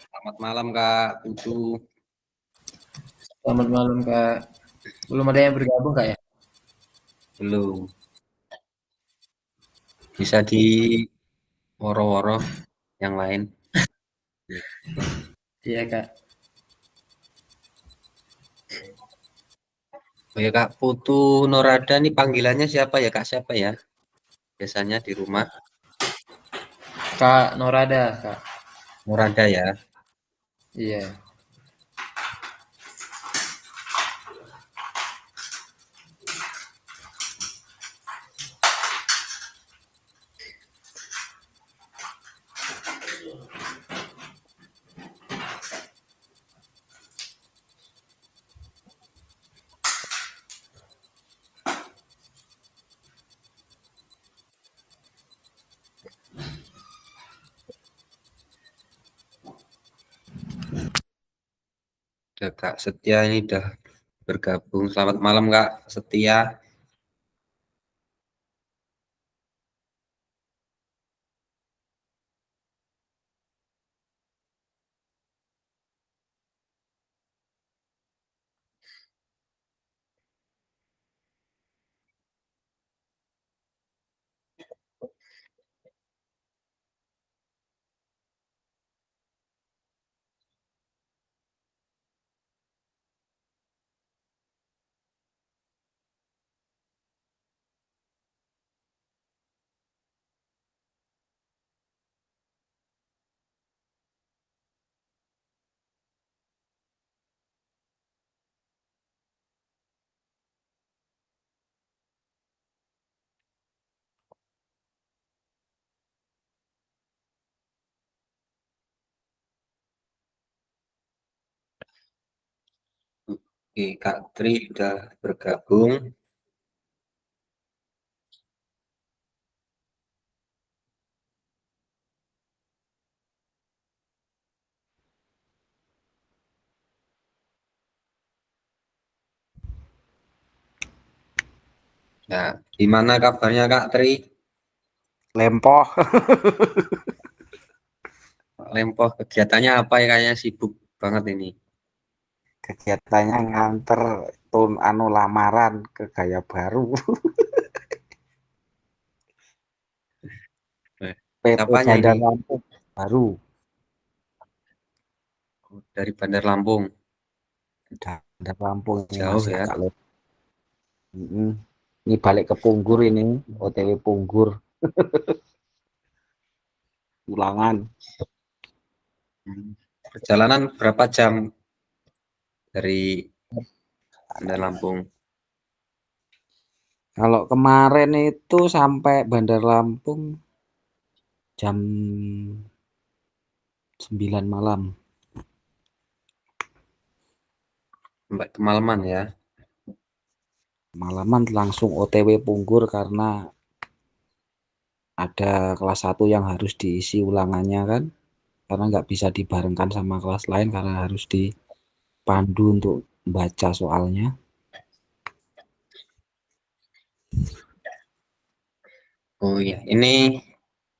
Selamat malam Kak Putu. Selamat malam Kak. Belum ada yang bergabung Kak ya? Belum. Bisa di woro-woro yang lain. Iya Kak. Oke Kak Putu Norada nih panggilannya siapa ya Kak? Siapa ya? Biasanya di rumah. Kak Norada Kak. Norada ya. Iya. Udah Kak Setia ini udah bergabung. Selamat malam Kak Setia. Oke Kak Tri udah bergabung. Nah, gimana kabarnya Kak Tri? Lempoh. Lempoh kegiatannya apa ya? Kayaknya sibuk banget ini. Kegiatannya nganter lamaran ke gaya baru. PT Siapanya ini? Bandar Lampung baru. Dari Bandar Lampung. Bandar Lampung ini Jauh masih ya. agak lebih. Ini balik ke Punggur ini, OTW Punggur, ulangan. Perjalanan berapa jam dari Bandar Lampung? Kalau kemarin itu sampai Bandar Lampung jam 9 malam. Sampai kemalaman ya. Malaman langsung OTW Punggur karena ada kelas 1 yang harus diisi ulangannya kan. Karena nggak bisa dibarengkan sama kelas lain karena harus dipandu untuk baca soalnya. Oh iya, ini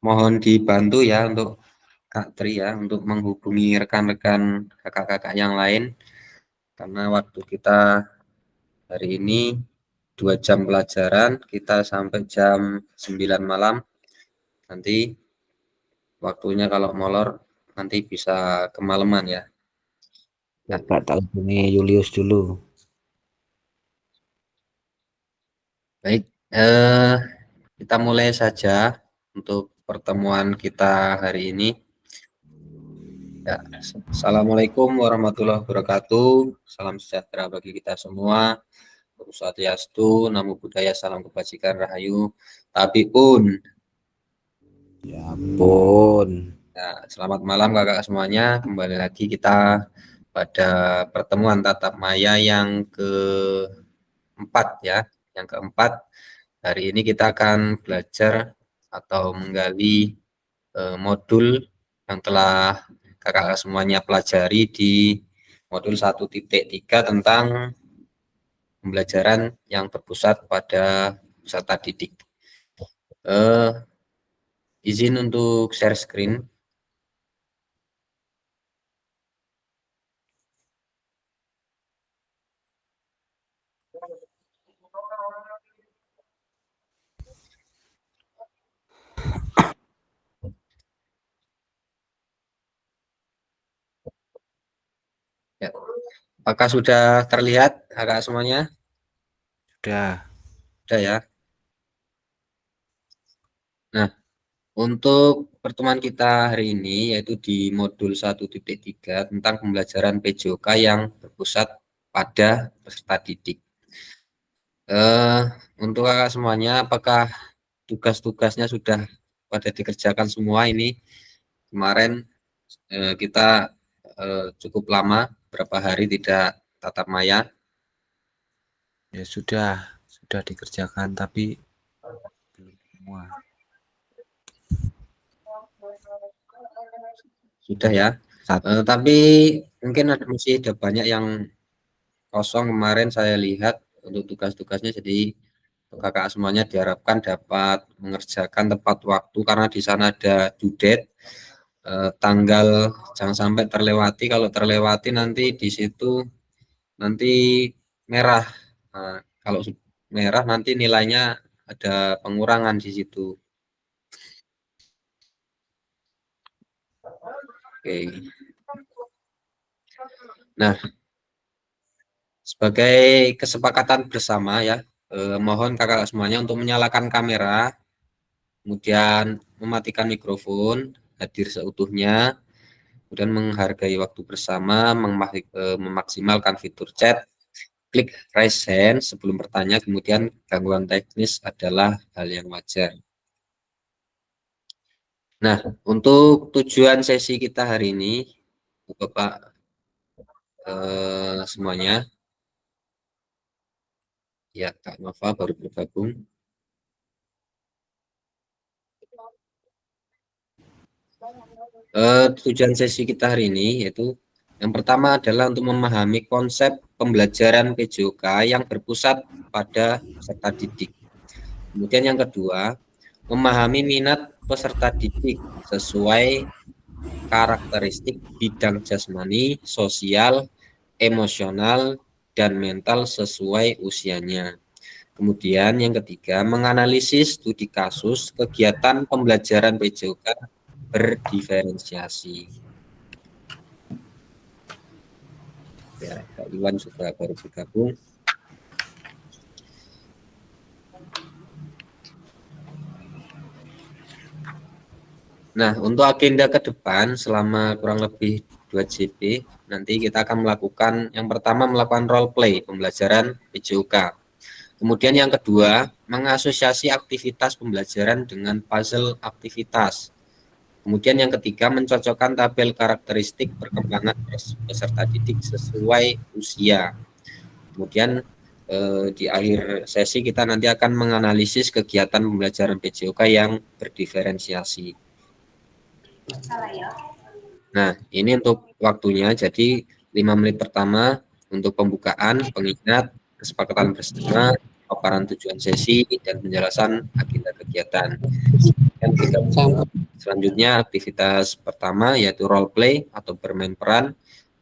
mohon dibantu ya untuk Kak Tri ya untuk menghubungi rekan-rekan kakak-kakak yang lain karena waktu kita hari ini 2 jam pelajaran kita sampai jam 9 malam. Nanti waktunya kalau molor nanti bisa kemalaman ya. Nah, Coba tak hubungi Julius dulu. baik, kita mulai saja untuk pertemuan kita hari ini. Ya, Assalamualaikum warahmatullahi wabarakatuh. Salam sejahtera bagi kita semua. Om Swastiastu, Namo Buddhaya, Salam Kebajikan, Rahayu, Tabiun. Ya ampun. Ya, selamat malam kakak semuanya. Kembali lagi kita pada pertemuan tatap maya yang keempat ya. Yang keempat, hari ini kita akan belajar atau menggali modul yang telah kakak semuanya pelajari di modul 1.3 tentang pembelajaran yang berpusat pada peserta didik. Izin untuk share screen. Ya. Apakah sudah terlihat kakak semuanya? Sudah. Sudah ya. Nah, untuk pertemuan kita hari ini yaitu di modul 1.3 tentang pembelajaran PJOK yang berpusat pada peserta didik. Untuk kakak semuanya, apakah tugas-tugasnya sudah pada dikerjakan semua ini? Kemarin kita cukup lama, berapa hari tidak tatap maya. Ya sudah dikerjakan tapi belum semua. Sudah ya. Tapi mungkin masih ada banyak yang kosong kemarin saya lihat untuk tugas-tugasnya, jadi kakak semuanya diharapkan dapat mengerjakan tepat waktu karena di sana ada due date, tanggal jangan sampai terlewati. Kalau terlewati nanti di situ nanti merah. Nah, kalau merah nanti nilainya ada pengurangan di situ. Oke. Nah, sebagai kesepakatan bersama ya, mohon kakak semuanya untuk menyalakan kamera, kemudian mematikan mikrofon, hadir seutuhnya, kemudian menghargai waktu bersama, memaksimalkan fitur chat, klik raise hand sebelum bertanya, kemudian gangguan teknis adalah hal yang wajar. Nah, untuk tujuan sesi kita hari ini, Bapak semuanya, ya Kak Nova baru bergabung. Tujuan sesi kita hari ini yaitu yang pertama adalah untuk memahami konsep pembelajaran PJOK yang berpusat pada peserta didik. Kemudian yang kedua, memahami minat peserta didik sesuai karakteristik bidang jasmani, sosial, emosional, dan mental sesuai usianya. Kemudian yang ketiga, menganalisis studi kasus kegiatan pembelajaran PJOK berdiferensiasi. Ya, Kak Iwan juga baru bergabung. Nah, untuk agenda ke depan selama kurang lebih 2 JP, nanti kita akan melakukan yang pertama melakukan role play pembelajaran PJOK. Kemudian yang kedua, mengasosiasi aktivitas pembelajaran dengan puzzle aktivitas. Kemudian yang ketiga, mencocokkan tabel karakteristik perkembangan peserta didik sesuai usia. Kemudian di akhir sesi kita nanti akan menganalisis kegiatan pembelajaran PJOK yang berdiferensiasi. Nah, ini untuk waktunya, jadi 5 menit pertama untuk pembukaan, pengingat, kesepakatan bersama, paparan tujuan sesi, dan penjelasan agenda kegiatan. Dan kita selanjutnya aktivitas pertama yaitu role play atau bermain peran,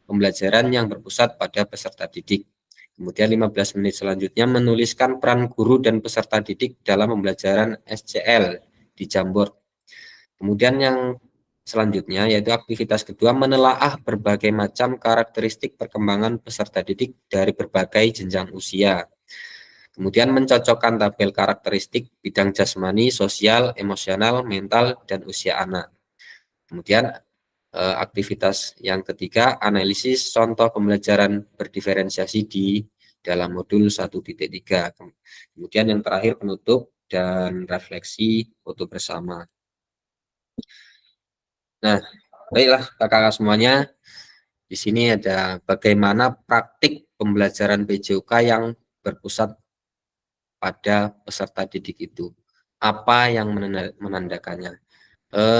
pembelajaran yang berpusat pada peserta didik. Kemudian 15 menit selanjutnya menuliskan peran guru dan peserta didik dalam pembelajaran SCL di Jamboard. Kemudian yang selanjutnya yaitu aktivitas kedua menelaah berbagai macam karakteristik perkembangan peserta didik dari berbagai jenjang usia. Kemudian mencocokkan tabel karakteristik bidang jasmani, sosial, emosional, mental, dan usia anak. Kemudian aktivitas yang ketiga analisis contoh pembelajaran berdiferensiasi di dalam modul 1.3. Kemudian yang terakhir penutup dan refleksi foto bersama. Nah, baiklah kakak-kakak semuanya, di sini ada bagaimana praktik pembelajaran PJOK yang berpusat pada peserta didik itu. Apa yang menandakannya?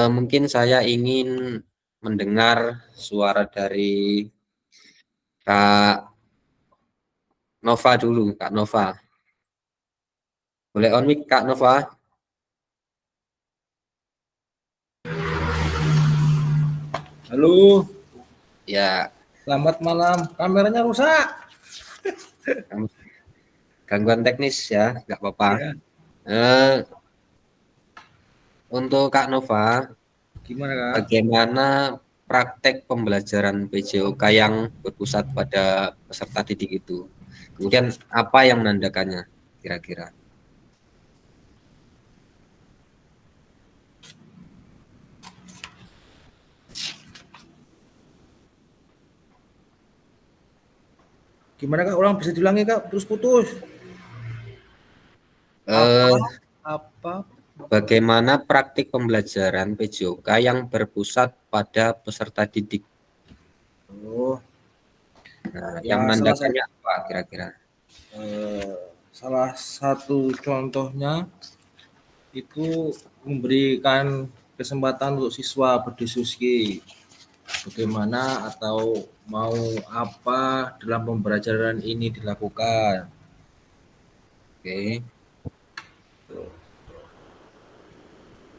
Mungkin saya ingin mendengar suara dari Kak Nova dulu, Kak Nova. Boleh on mic, Kak Nova? Halo, Ya, selamat malam. Kameranya rusak. gangguan teknis ya, nggak apa-apa. Iya. Eh, untuk Kak Nova, Gimana, Kak? bagaimana praktek pembelajaran PJOK yang berpusat pada peserta didik itu? Kemudian apa yang menandakannya kira-kira? Gimana, Kak? Ulang bisa diulangi, Kak? Terus putus. Apa? Eh, Apa? Bagaimana praktik pembelajaran PJOK yang berpusat pada peserta didik? Oh, Nah, yang ya menandakannya apa kira-kira? eh, salah satu contohnya itu memberikan kesempatan untuk siswa berdiskusi bagaimana atau mau apa dalam pembelajaran ini dilakukan. Oke,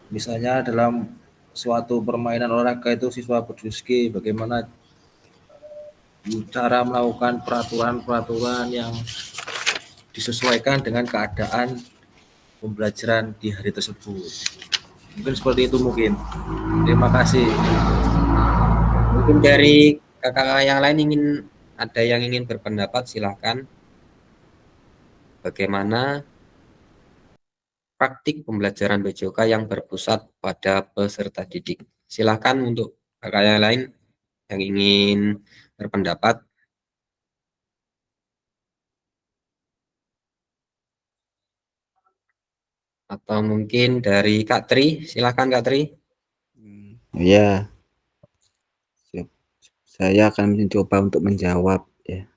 Misalnya dalam suatu permainan olahraga itu siswa berdiskusi bagaimana cara melakukan peraturan-peraturan yang disesuaikan dengan keadaan pembelajaran di hari tersebut. Mungkin seperti itu mungkin. Terima kasih. mungkin dari kakak-kakak yang lain ada yang ingin berpendapat, silahkan. Bagaimana praktik pembelajaran PJOK yang berpusat pada peserta didik? Silahkan untuk kakak yang lain yang ingin berpendapat, atau mungkin dari Kak Tri, silahkan Kak Tri. Ya, siap. Saya akan mencoba untuk menjawab ya.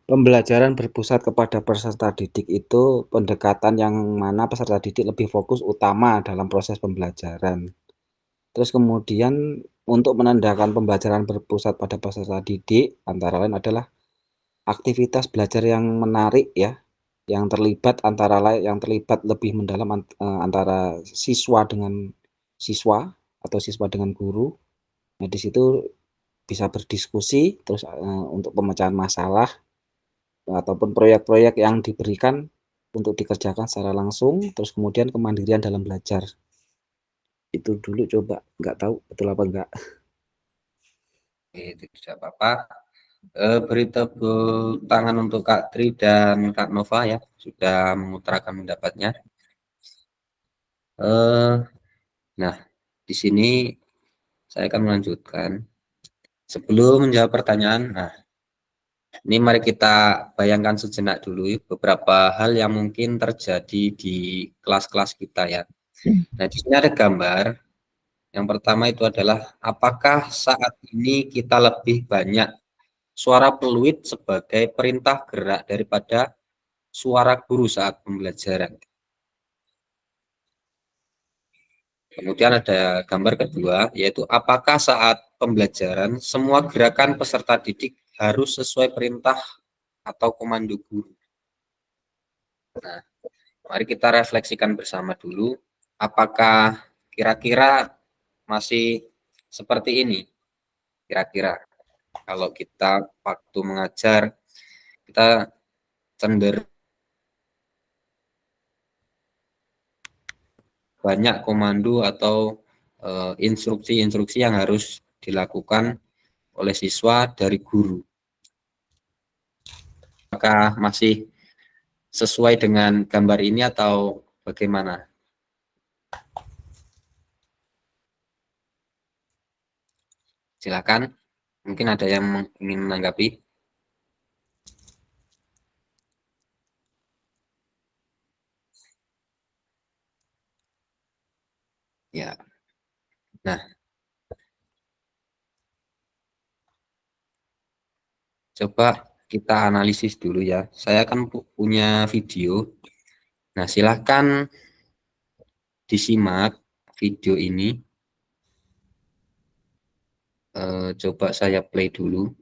Pembelajaran berpusat kepada peserta didik itu pendekatan yang mana peserta didik lebih fokus utama dalam proses pembelajaran. Terus kemudian untuk menandakan pembelajaran berpusat pada peserta didik antara lain adalah aktivitas belajar yang menarik ya, yang terlibat antara lain yang terlibat lebih mendalam antara siswa dengan siswa atau siswa dengan guru. Nah, di situ bisa berdiskusi terus untuk pemecahan masalah ataupun proyek-proyek yang diberikan untuk dikerjakan secara langsung, terus kemudian kemandirian dalam belajar. Itu dulu coba, nggak tahu betul apa enggak. Itu tidak apa-apa. Beri tepuk tangan untuk Kak Tri dan Kak Nova ya, sudah mengutarakan pendapatnya. Eh, nah, di sini saya akan melanjutkan. Sebelum menjawab pertanyaan, nah ini mari kita bayangkan sejenak dulu beberapa hal yang mungkin terjadi di kelas-kelas kita ya. Nah, di sini ada gambar. Yang pertama itu adalah apakah saat ini kita lebih banyak suara peluit sebagai perintah gerak daripada suara guru saat pembelajaran. Kemudian ada gambar kedua, yaitu apakah saat pembelajaran semua gerakan peserta didik harus sesuai perintah atau komando guru. Nah, mari kita refleksikan bersama dulu, apakah kira-kira masih seperti ini? Kira-kira kalau kita waktu mengajar, kita cenderung banyak komando atau instruksi-instruksi yang harus dilakukan oleh siswa dari guru. Apakah masih sesuai dengan gambar ini atau bagaimana? Silakan, mungkin ada yang ingin menanggapi. Ya, nah coba kita analisis dulu ya. Saya kan punya video. Nah, silahkan disimak video ini. Coba saya play dulu.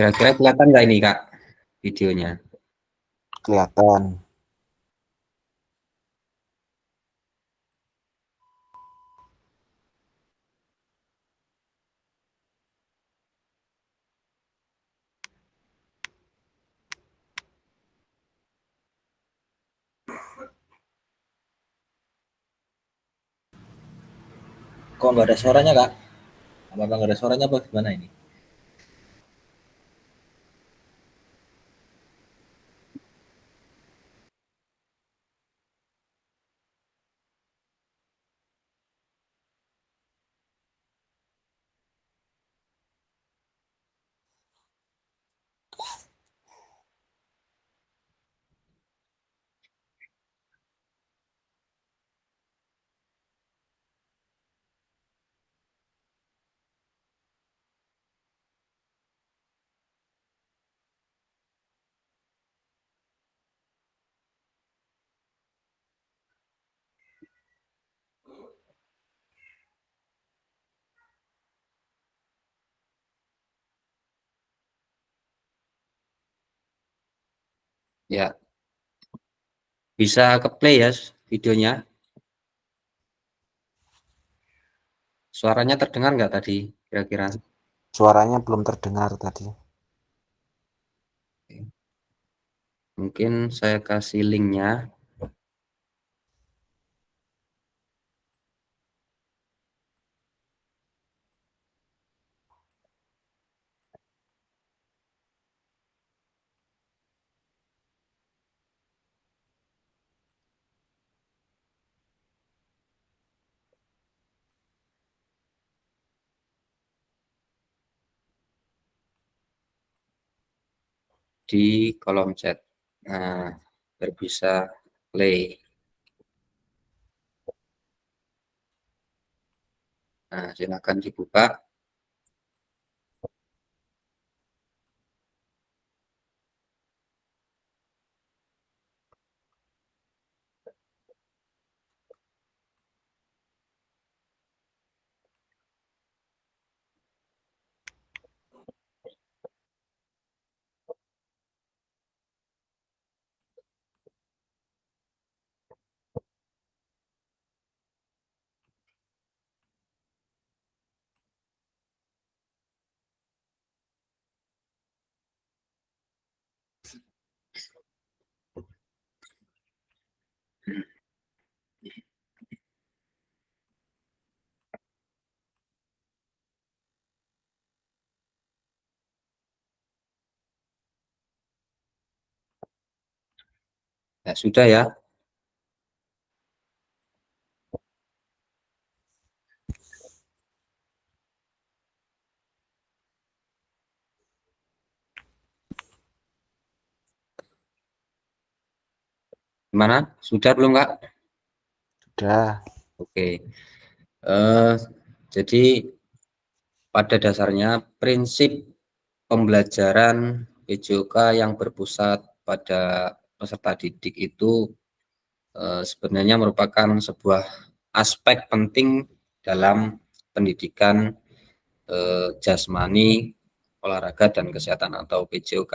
Kira-kira kelihatan nggak ini Kak videonya? Kelihatan. Kok nggak ada suaranya, Kak? Apa nggak ada suaranya apa gimana ini? Ya, bisa ke play ya videonya. Suaranya terdengar nggak tadi kira-kira? Suaranya belum terdengar tadi. Mungkin saya kasih linknya. Di kolom chat. Nah, biar bisa play. Nah, silakan dibuka. Ya, sudah ya. Gimana? Sudah belum, Kak? Sudah. Oke. Eh, jadi pada dasarnya prinsip pembelajaran PJOK yang berpusat pada peserta didik itu sebenarnya merupakan sebuah aspek penting dalam pendidikan jasmani, olahraga dan kesehatan atau PJOK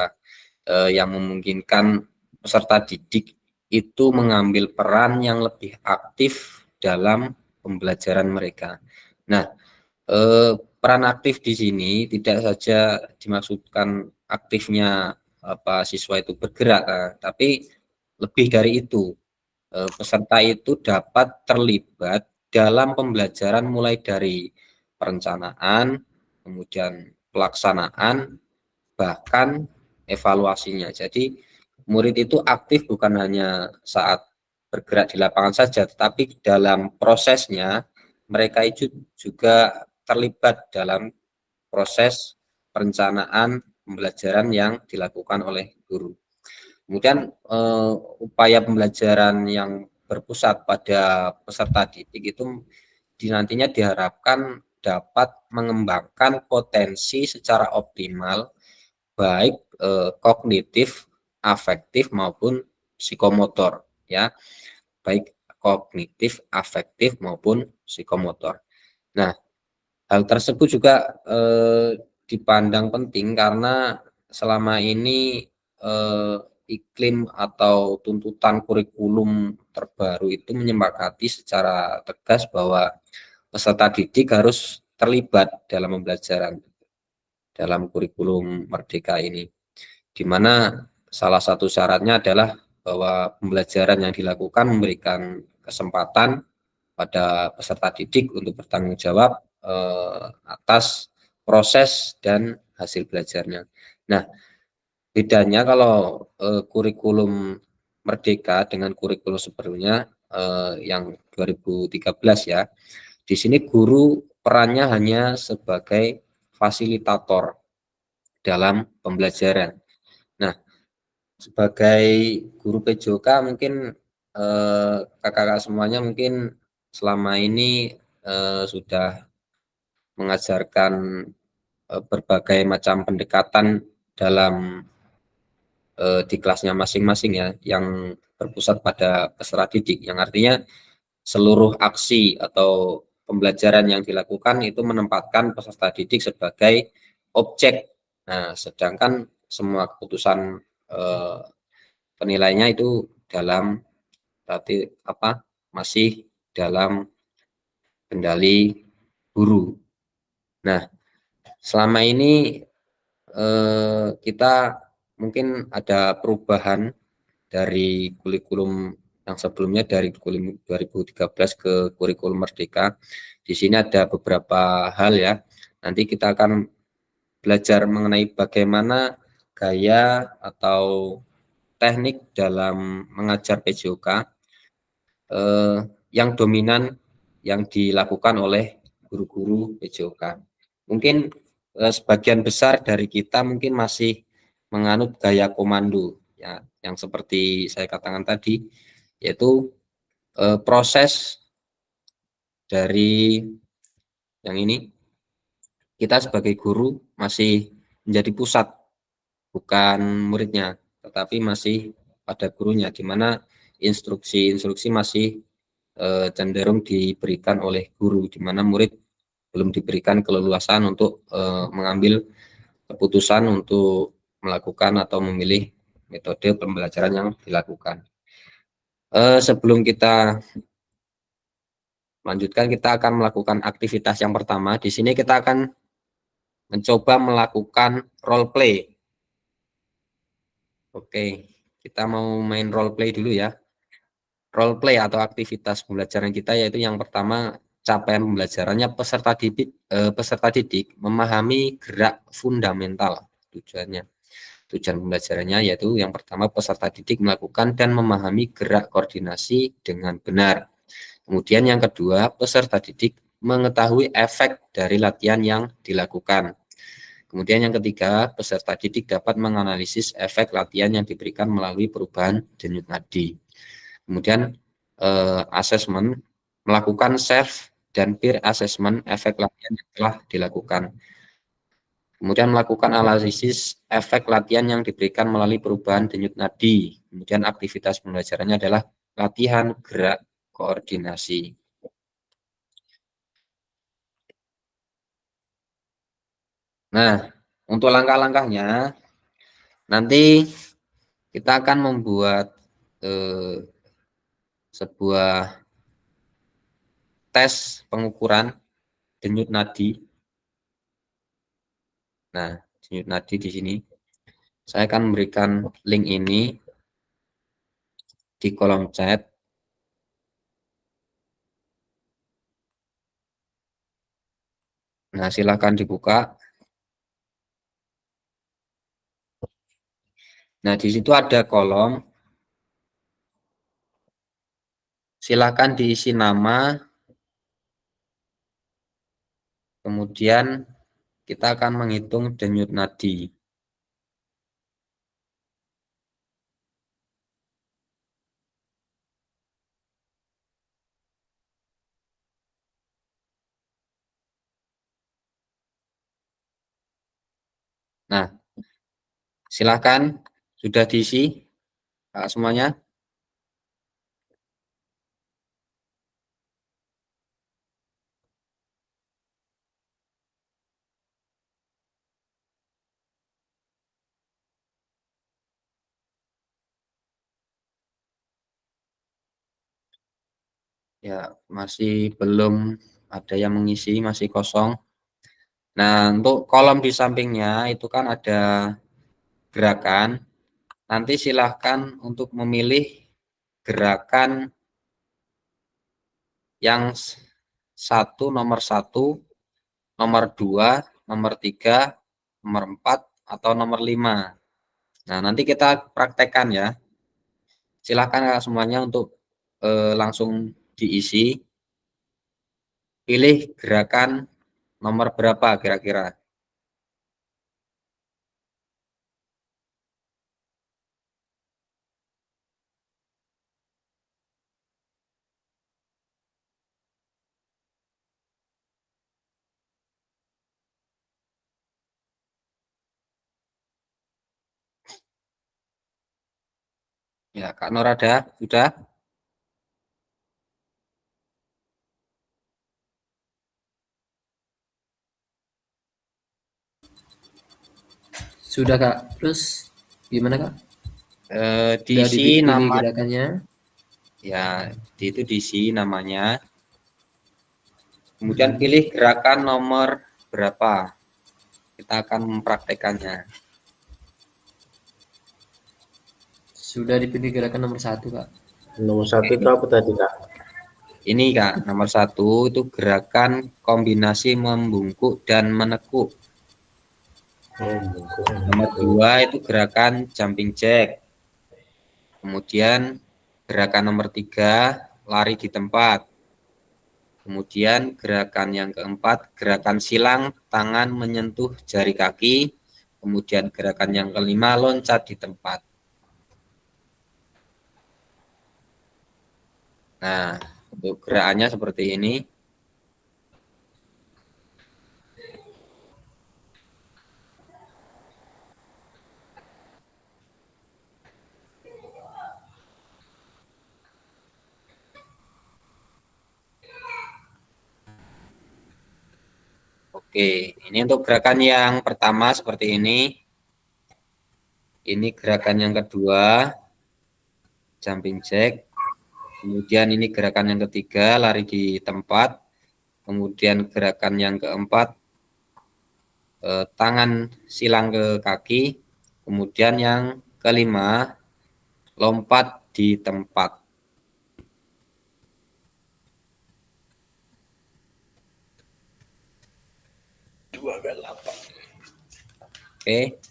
yang memungkinkan peserta didik itu mengambil peran yang lebih aktif dalam pembelajaran mereka. Nah, peran aktif di sini tidak saja dimaksudkan aktifnya siswa itu bergerak, tapi lebih dari itu, peserta itu dapat terlibat dalam pembelajaran mulai dari perencanaan, kemudian pelaksanaan, bahkan evaluasinya. Jadi murid itu aktif bukan hanya saat bergerak di lapangan saja, tetapi dalam prosesnya mereka itu juga terlibat dalam proses perencanaan pembelajaran yang dilakukan oleh guru. Kemudian upaya pembelajaran yang berpusat pada peserta didik itu nantinya diharapkan dapat mengembangkan potensi secara optimal baik kognitif, afektif maupun psikomotor ya, baik kognitif, afektif maupun psikomotor. Nah, hal tersebut juga dipandang penting karena selama ini iklim atau tuntutan kurikulum terbaru itu menyepakati secara tegas bahwa peserta didik harus terlibat dalam pembelajaran dalam kurikulum Merdeka ini, di mana salah satu syaratnya adalah bahwa pembelajaran yang dilakukan memberikan kesempatan pada peserta didik untuk bertanggung jawab atas proses dan hasil belajarnya. Nah, bedanya kalau kurikulum Merdeka dengan kurikulum sebelumnya yang 2013 ya, di sini guru perannya hanya sebagai fasilitator dalam pembelajaran. Nah, sebagai guru PJOK mungkin kakak-kakak semuanya mungkin selama ini sudah mengajarkan berbagai macam pendekatan dalam di kelasnya masing-masing ya, yang berpusat pada peserta didik, yang artinya seluruh aksi atau pembelajaran yang dilakukan itu menempatkan peserta didik sebagai objek. Nah, sedangkan semua keputusan penilainya itu dalam berarti apa masih dalam kendali guru. Nah, selama ini kita mungkin ada perubahan dari kurikulum yang sebelumnya, dari kurikulum 2013 ke kurikulum Merdeka. Di sini ada beberapa hal ya. Nanti kita akan belajar mengenai bagaimana gaya atau teknik dalam mengajar PJOK yang dominan yang dilakukan oleh guru-guru PJOK. Mungkin sebagian besar dari kita mungkin masih menganut gaya komando ya, yang seperti saya katakan tadi, yaitu proses dari yang ini, kita sebagai guru masih menjadi pusat, bukan muridnya, tetapi masih pada gurunya, di mana instruksi-instruksi masih cenderung diberikan oleh guru, di mana murid belum diberikan keleluasan untuk mengambil keputusan untuk melakukan atau memilih metode pembelajaran yang dilakukan. Sebelum kita lanjutkan, kita akan melakukan aktivitas yang pertama. Di sini kita akan mencoba melakukan role play. Oke, kita mau main role play dulu ya. Role play atau aktivitas pembelajaran kita yaitu yang pertama, capaian pembelajarannya peserta didik memahami gerak fundamental. Tujuan pembelajarannya yaitu yang pertama, peserta didik melakukan dan memahami gerak koordinasi dengan benar. Kemudian yang kedua, peserta didik mengetahui efek dari latihan yang dilakukan. Kemudian yang ketiga, peserta didik dapat menganalisis efek latihan yang diberikan melalui perubahan denyut nadi. Kemudian asesmen, melakukan self dan peer assessment efek latihan yang telah dilakukan. Kemudian melakukan analisis efek latihan yang diberikan melalui perubahan denyut nadi. Kemudian aktivitas pembelajarannya adalah latihan gerak koordinasi. Nah, untuk langkah-langkahnya, nanti kita akan membuat sebuah tes pengukuran denyut nadi. Nah, denyut nadi di sini. Saya akan memberikan link ini di kolom chat. Nah, silakan dibuka. Nah, di situ ada kolom. Silakan diisi nama. Kemudian kita akan menghitung denyut nadi. Nah, silakan sudah diisi semuanya. Ya, masih belum ada yang mengisi, masih kosong. Nah, untuk kolom di sampingnya itu kan ada gerakan. Nanti silahkan untuk memilih gerakan yang nomor satu, nomor dua, nomor tiga, nomor empat, atau nomor lima. Nah, nanti kita praktekkan ya. Silahkan semuanya untuk langsung diisi. Pilih gerakan nomor berapa kira-kira. Ya, Kak Nur ada? Sudah? Sudah Kak. Terus gimana Kak? Udah Diisi dipilih nama, gerakannya. ya itu diisi namanya. Kemudian pilih gerakan nomor berapa. Kita akan mempraktekannya. Sudah dipilih gerakan nomor 1 Kak. Nomor 1 itu apa tadi Kak? Ini Kak, nomor 1 itu gerakan kombinasi membungkuk dan menekuk. Nomor 2 itu gerakan jumping jack. Kemudian gerakan nomor 3 lari di tempat. Kemudian gerakan yang keempat, gerakan silang tangan menyentuh jari kaki. Kemudian gerakan yang kelima, loncat di tempat. Nah, untuk gerakannya seperti ini. Oke, ini untuk gerakan yang pertama seperti ini. Ini gerakan yang kedua, jumping jack. Kemudian ini gerakan yang ketiga, lari di tempat. Kemudian gerakan yang keempat, tangan silang ke kaki. Kemudian yang kelima, lompat di tempat. Oke.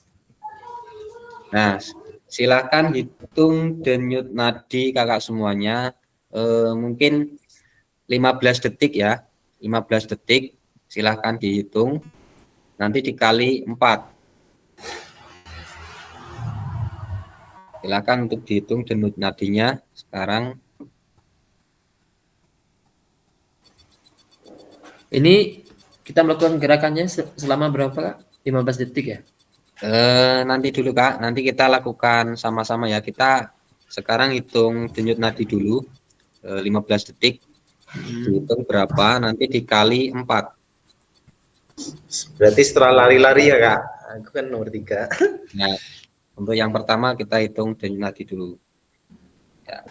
Nah, silakan hitung denyut nadi kakak semuanya. Mungkin 15 detik ya. 15 detik. Silahkan dihitung. Nanti dikali 4. Silakan untuk dihitung denyut nadinya sekarang. Ini kita melakukan gerakannya selama berapa Kak? 15 detik ya? Nanti dulu Kak, nanti kita lakukan sama-sama ya. Kita sekarang hitung denyut nadi dulu. 15 detik. Dihitung berapa, nanti dikali 4. Berarti setelah lari-lari ya Kak? Aku kan nomor 3. Nah, untuk yang pertama kita hitung denyut nadi dulu. Ya.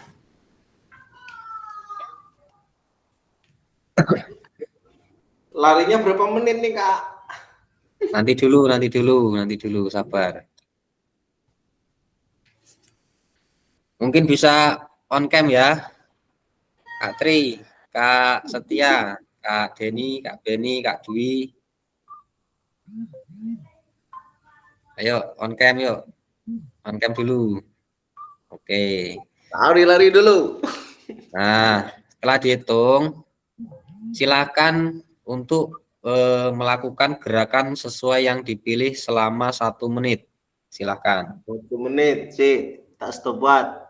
Larinya berapa menit nih Kak? Nanti dulu, sabar. Mungkin bisa on cam ya, Kak Tri, Kak Setia, Kak Denny, Kak Beni, Kak Dwi. Ayo on cam yuk, on cam dulu. Oke. Lari-lari dulu. Nah, setelah dihitung, silakan untuk melakukan gerakan sesuai yang dipilih selama 1 menit. Silakan. 1 menit sih, tak stop buat.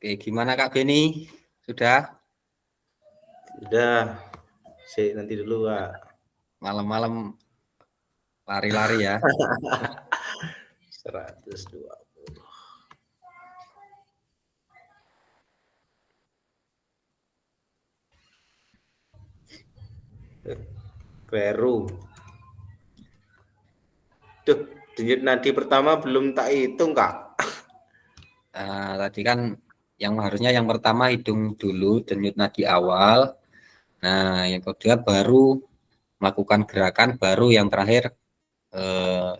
Oke, gimana Kak Beni? Sudah? Udah, nanti dulu Kak. Malam-malam lari-lari ya. 120. Kleru. Duh, denyut nadi pertama belum tak hitung Kak. Tadi kan yang harusnya yang pertama hitung dulu denyut nadi awal. Nah, yang kedua baru melakukan gerakan, baru yang terakhir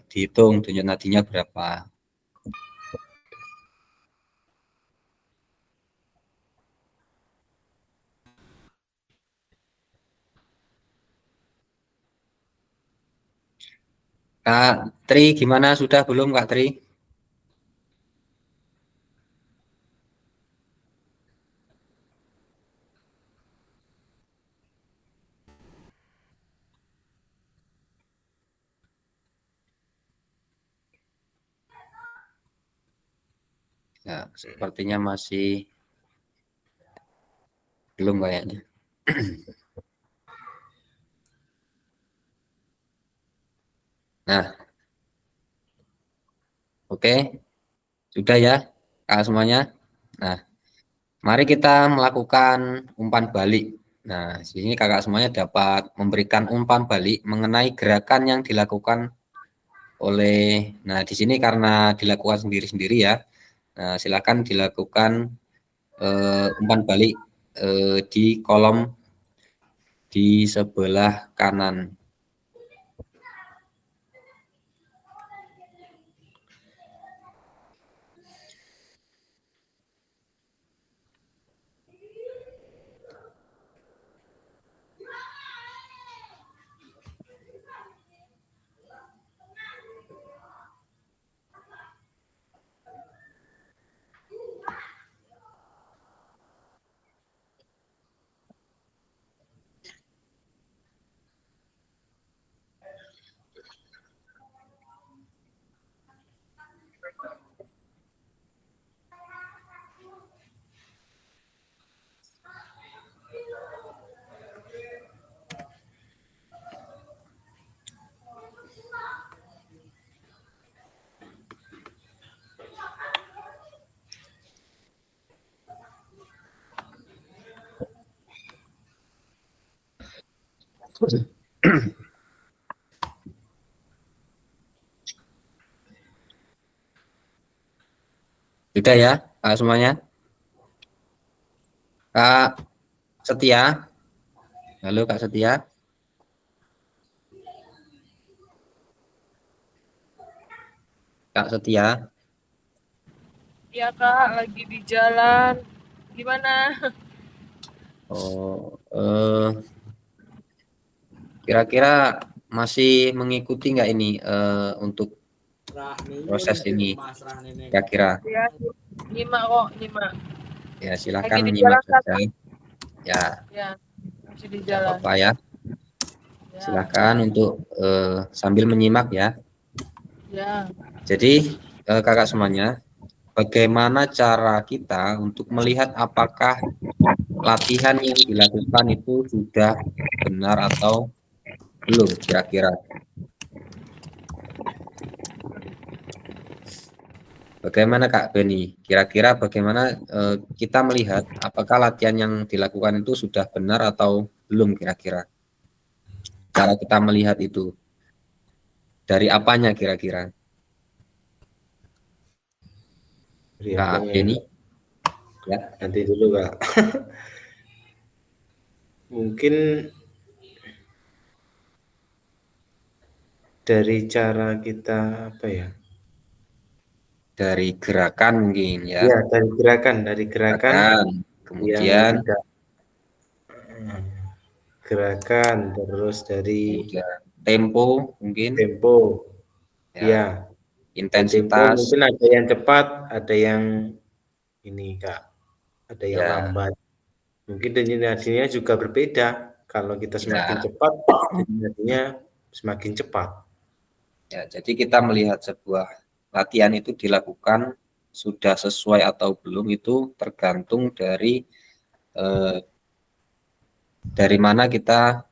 dihitung denyut nadinya berapa. Kak Tri, gimana? Sudah belum Kak Tri? Ya, sepertinya masih belum kayaknya. Nah, oke. Sudah ya, Kak semuanya. Nah, mari kita melakukan umpan balik. Nah, di sini kakak semuanya dapat memberikan umpan balik mengenai gerakan yang dilakukan oleh, nah di sini karena dilakukan sendiri-sendiri ya. Nah, silakan dilakukan umpan balik di kolom di sebelah kanan. Sudah ya, Kak semuanya. Kak Setia. Halo Kak Setia. Kak Setia. Iya Kak, lagi di jalan. Gimana? Oh, kira-kira masih mengikuti nggak ini untuk proses ini? Kira-kira Ya, nyimak kok, nyimak. ya Lagi silakan di menyimak jalan Kak. saja. Ya, Ya, masih di nggak jalan. apa-apa ya. Ya, Silakan untuk sambil menyimak ya. ya. Jadi kakak semuanya, bagaimana cara kita untuk melihat apakah latihan yang dilakukan itu sudah benar atau belum kira-kira? Bagaimana Kak Beni? Kira-kira bagaimana kita melihat apakah latihan yang dilakukan itu sudah benar atau belum kira-kira? Cara kita melihat itu dari apanya kira-kira? Kak Beni? Ya. Nanti dulu Kak. Mungkin dari cara kita apa ya? Dari gerakan mungkin ya. Ya, dari gerakan yang Kemudian tidak gerakan, terus dari tempo mungkin tempo. ya, Ya, dari tempo intensitas mungkin ada yang cepat, ada yang ini Kak, ada yang ya, lambat. Mungkin denyut nadinya juga berbeda. Kalau kita semakin ya, cepat, denyut nadinya semakin cepat. ya. Jadi kita melihat sebuah latihan itu dilakukan sudah sesuai atau belum itu tergantung dari mana kita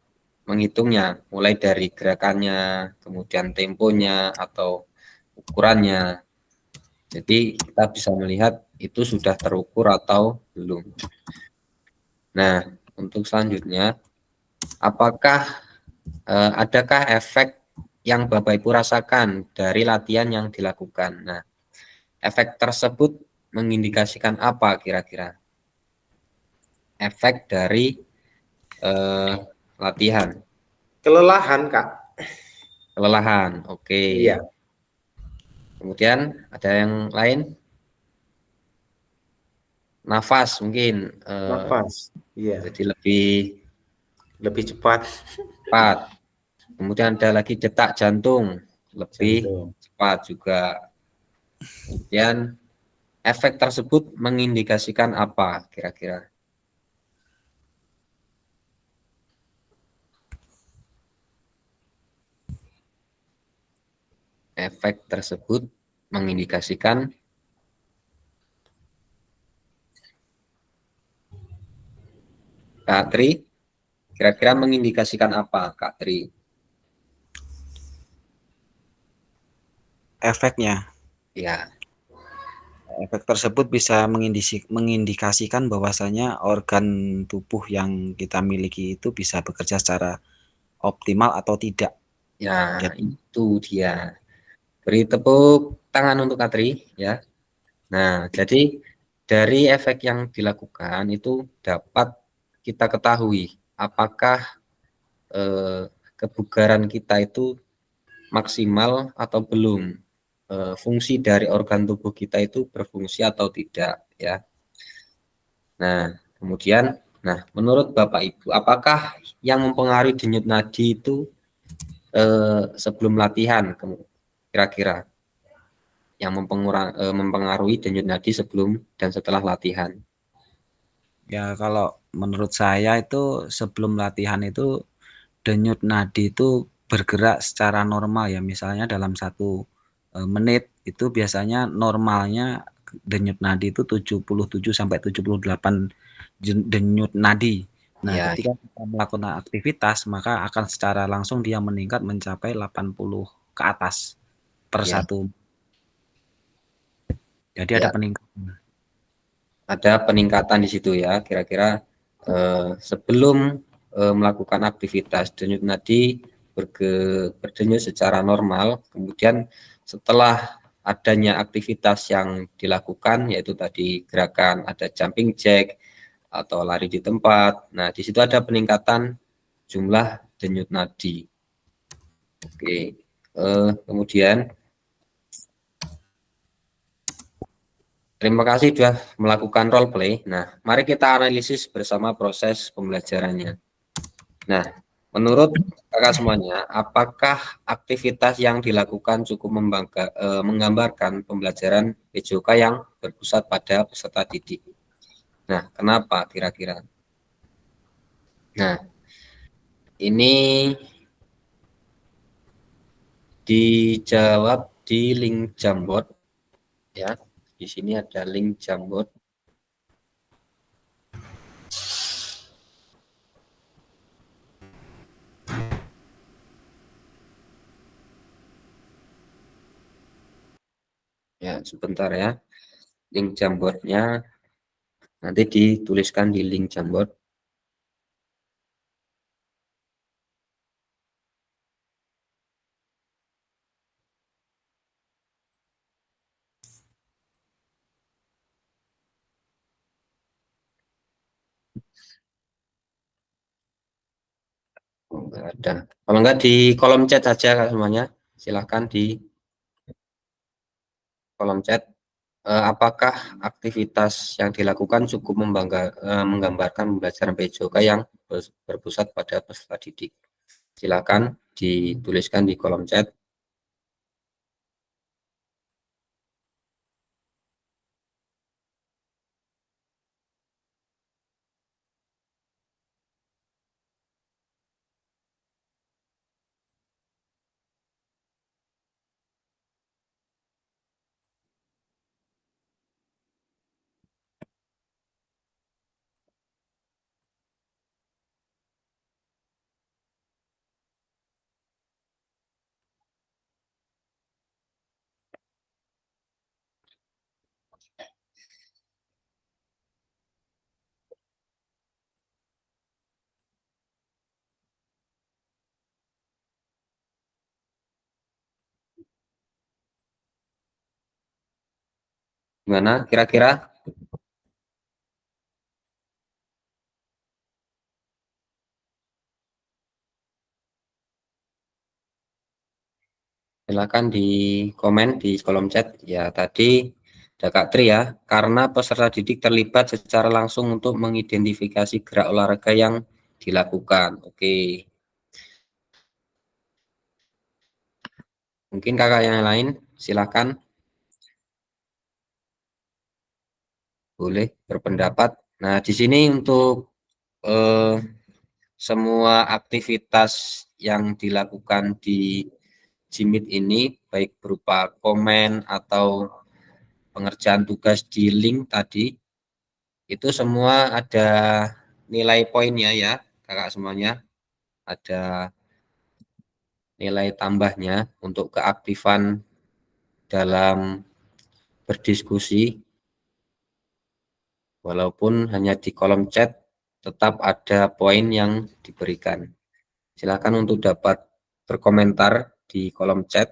menghitungnya, mulai dari gerakannya, kemudian temponya atau ukurannya. Jadi kita bisa melihat itu sudah terukur atau belum. Nah, untuk selanjutnya, adakah efek yang Bapak Ibu rasakan dari latihan yang dilakukan? Nah, efek tersebut mengindikasikan apa kira-kira? Efek dari latihan. Kelelahan, Kak. Kelelahan, oke. Iya. Kemudian ada yang lain? Nafas mungkin. Nafas. Iya. Jadi lebih Lebih cepat. cepat. Kemudian ada lagi detak jantung, lebih Jantung. cepat juga. Kemudian efek tersebut mengindikasikan apa kira-kira? Efek tersebut mengindikasikan Kak Tri, kira-kira mengindikasikan apa Kak Tri? Efeknya. Ya, Efek tersebut bisa mengindikasikan bahwasanya organ tubuh yang kita miliki itu bisa bekerja secara optimal atau tidak. ya Jadi itu dia. Beri tepuk tangan untuk Kak Tri ya. Nah, jadi dari efek yang dilakukan itu dapat kita ketahui apakah kebugaran kita itu maksimal atau belum, fungsi dari organ tubuh kita itu berfungsi atau tidak ya. Nah, kemudian, menurut Bapak Ibu, apakah yang mempengaruhi denyut nadi itu sebelum latihan, kira-kira yang mempengaruhi denyut nadi sebelum dan setelah latihan? ya kalau menurut saya itu sebelum latihan itu denyut nadi itu bergerak secara normal ya. Misalnya dalam 1 menit itu biasanya normalnya denyut nadi itu 77 sampai 78 denyut nadi. Nah, Ya, ketika kita melakukan aktivitas maka akan secara langsung dia meningkat mencapai 80 ke atas per ya, 1. Jadi ada ya. peningkatan. Ada peningkatan di situ ya, kira-kira sebelum melakukan aktivitas denyut nadi berdenyut secara normal, kemudian setelah adanya aktivitas yang dilakukan yaitu tadi gerakan ada jumping jack atau lari di tempat. Nah, di situ ada peningkatan jumlah denyut nadi. Oke, kemudian terima kasih sudah melakukan role play. Nah, mari kita analisis bersama proses pembelajarannya. Nah, menurut kakak semuanya, apakah aktivitas yang dilakukan cukup menggambarkan pembelajaran PJOK yang berpusat pada peserta didik? Nah, kenapa kira-kira? Nah, ini dijawab di link Jamboard ya. Di sini ada link Jamboard. Ya, sebentar ya. Link Jamboardnya nanti dituliskan di link Jamboard. Oh, enggak ada. Kalau enggak di kolom chat saja Kak semuanya. Silahkan di kolom chat. Apakah aktivitas yang dilakukan cukup menggambarkan pembelajaran PJOK yang berpusat pada peserta didik? Silakan dituliskan di kolom chat. Gimana kira-kira? Silakan di komen di kolom chat. Ya, tadi ada Kak Tri ya, karena peserta didik terlibat secara langsung untuk mengidentifikasi gerak olahraga yang dilakukan. Oke, mungkin kakak yang lain, silakan boleh berpendapat. Nah, di sini untuk eh, semua aktivitas yang dilakukan di Jimit ini, baik berupa komen atau pengerjaan tugas di link tadi, itu semua ada nilai poinnya ya, kakak semuanya. Ada nilai tambahnya untuk keaktifan dalam berdiskusi, walaupun hanya di kolom chat, tetap ada poin yang diberikan. Silakan untuk dapat berkomentar di kolom chat.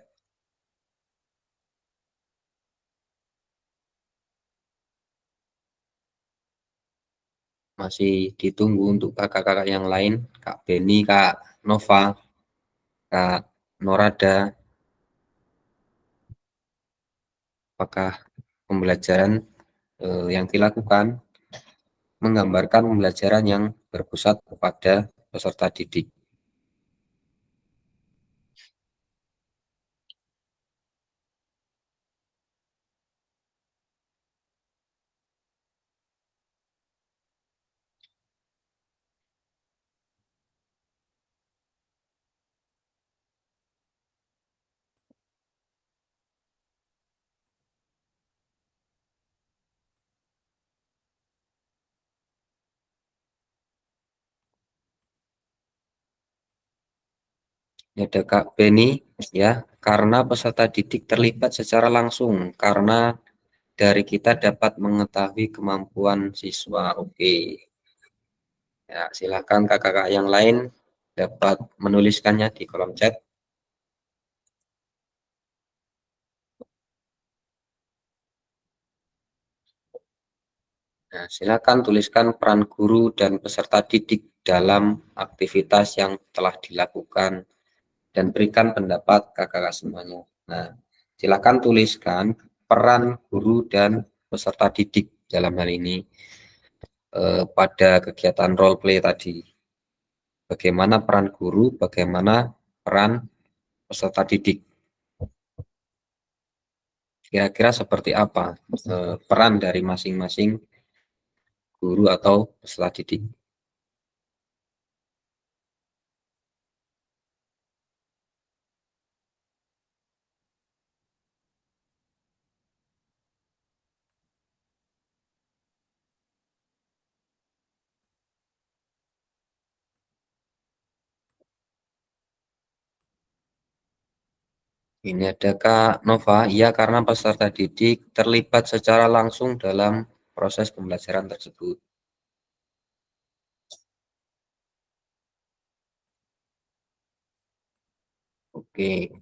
Masih ditunggu untuk kakak-kakak yang lain, Kak Beni, Kak Nova, Kak Norada. Apakah pembelajaran yang dilakukan menggambarkan pembelajaran yang berpusat kepada peserta didik? Ada Kak Beni ya, karena peserta didik terlibat secara langsung karena dari kita dapat mengetahui kemampuan siswa. Oke. Ya, silakan kakak-kakak yang lain dapat menuliskannya di kolom chat. Nah, silakan tuliskan peran guru dan peserta didik dalam aktivitas yang telah dilakukan dan berikan pendapat kakak-kakak semuanya. Nah, silakan tuliskan peran guru dan peserta didik dalam hal ini pada kegiatan role play tadi. Bagaimana peran guru, bagaimana peran peserta didik. Kira-kira seperti apa peran dari masing-masing guru atau peserta didik. Ini ada Kak Nova, iya karena peserta didik terlibat secara langsung dalam proses pembelajaran tersebut. Oke,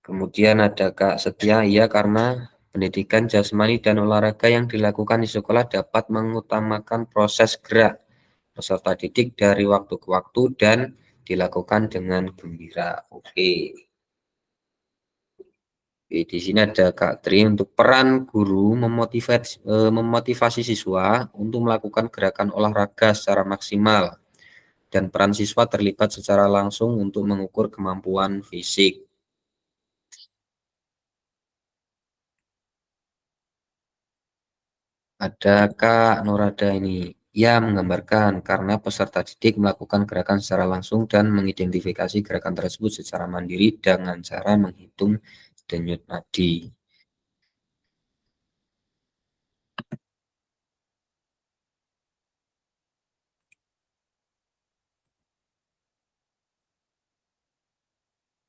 kemudian ada Kak Setia, iya karena pendidikan jasmani dan olahraga yang dilakukan di sekolah dapat mengutamakan proses gerak peserta didik dari waktu ke waktu dan dilakukan dengan gembira. Oke. Oke, di sini ada Kak Tri untuk peran guru memotivasi siswa untuk melakukan gerakan olahraga secara maksimal dan peran siswa terlibat secara langsung untuk mengukur kemampuan fisik. Ada Kak Norada ini. Ia menggambarkan karena peserta didik melakukan gerakan secara langsung dan mengidentifikasi gerakan tersebut secara mandiri dengan cara menghitung denyut nadi.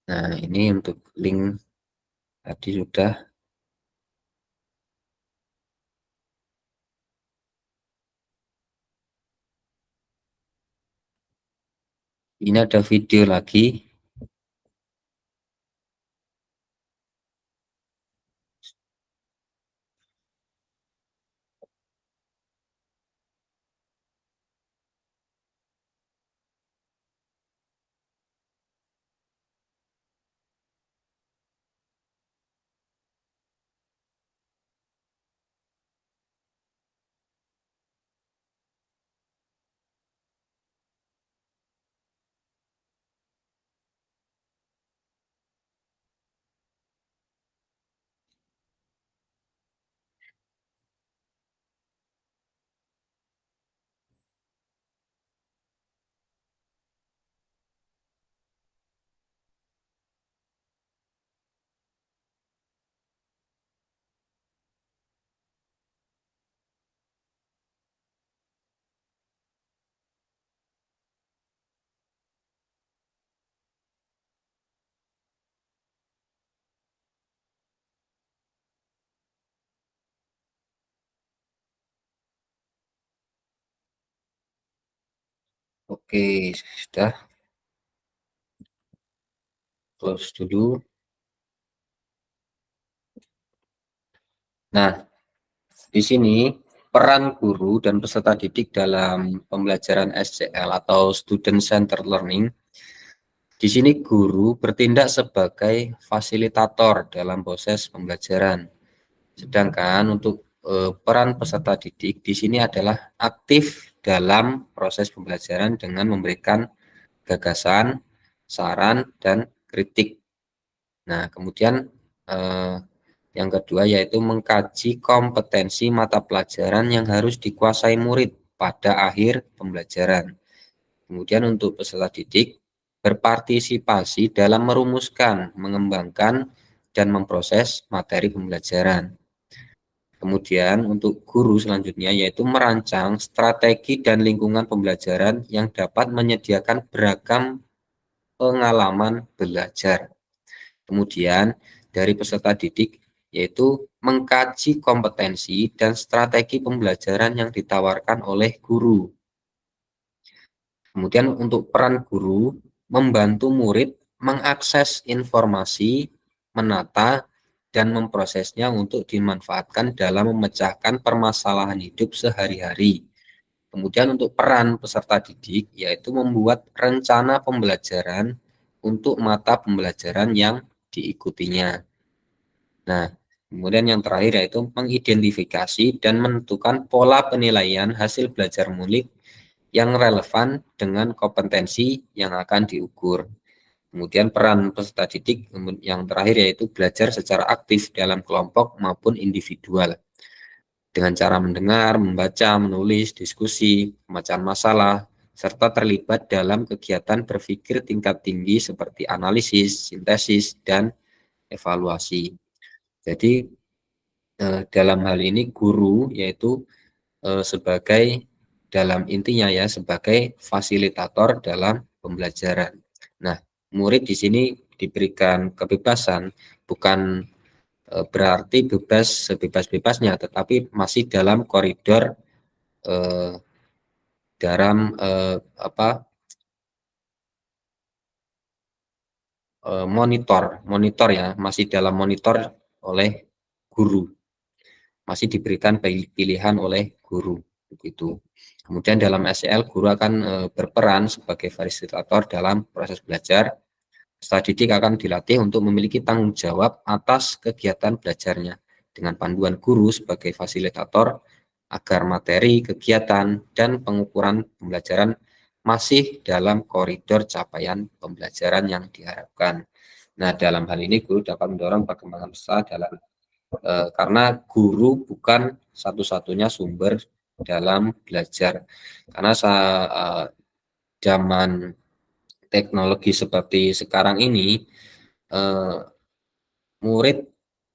Nah, ini untuk link tadi sudah. Ini ada video lagi. Oke, sudah. Close dulu. Nah, di sini peran guru dan peserta didik dalam pembelajaran SCL atau Student Centered Learning. Di sini guru bertindak sebagai fasilitator dalam proses pembelajaran. Sedangkan untuk peran peserta didik di sini adalah aktif dalam proses pembelajaran dengan memberikan gagasan, saran, dan kritik. Nah, kemudian yang kedua yaitu mengkaji kompetensi mata pelajaran yang harus dikuasai murid pada akhir pembelajaran. Kemudian untuk peserta didik berpartisipasi dalam merumuskan, mengembangkan, dan memproses materi pembelajaran. Kemudian untuk guru selanjutnya yaitu merancang strategi dan lingkungan pembelajaran yang dapat menyediakan beragam pengalaman belajar. Kemudian dari peserta didik yaitu mengkaji kompetensi dan strategi pembelajaran yang ditawarkan oleh guru. Kemudian untuk peran guru membantu murid mengakses informasi, menata, dan memprosesnya untuk dimanfaatkan dalam memecahkan permasalahan hidup sehari-hari. Kemudian untuk peran peserta didik yaitu membuat rencana pembelajaran untuk mata pembelajaran yang diikutinya. Nah, kemudian yang terakhir yaitu mengidentifikasi dan menentukan pola penilaian hasil belajar murid yang relevan dengan kompetensi yang akan diukur. Kemudian peran peserta didik yang terakhir yaitu belajar secara aktif dalam kelompok maupun individual dengan cara mendengar, membaca, menulis, diskusi, pemecahan masalah, serta terlibat dalam kegiatan berpikir tingkat tinggi seperti analisis, sintesis, dan evaluasi. Jadi dalam hal ini guru yaitu sebagai dalam intinya ya sebagai fasilitator dalam pembelajaran. Nah, murid di sini diberikan kebebasan bukan berarti bebas sebebas-bebasnya, tetapi masih dalam koridor dalam monitor ya, masih dalam monitor oleh guru, masih diberikan pilihan oleh guru begitu. Kemudian dalam SCL guru akan berperan sebagai fasilitator dalam proses belajar. Peserta didik akan dilatih untuk memiliki tanggung jawab atas kegiatan belajarnya dengan panduan guru sebagai fasilitator agar materi, kegiatan, dan pengukuran pembelajaran masih dalam koridor capaian pembelajaran yang diharapkan. Nah, dalam hal ini guru dapat mendorong perkembangan peserta dalam karena guru bukan satu-satunya sumber dalam belajar. Karena zaman teknologi seperti sekarang ini, murid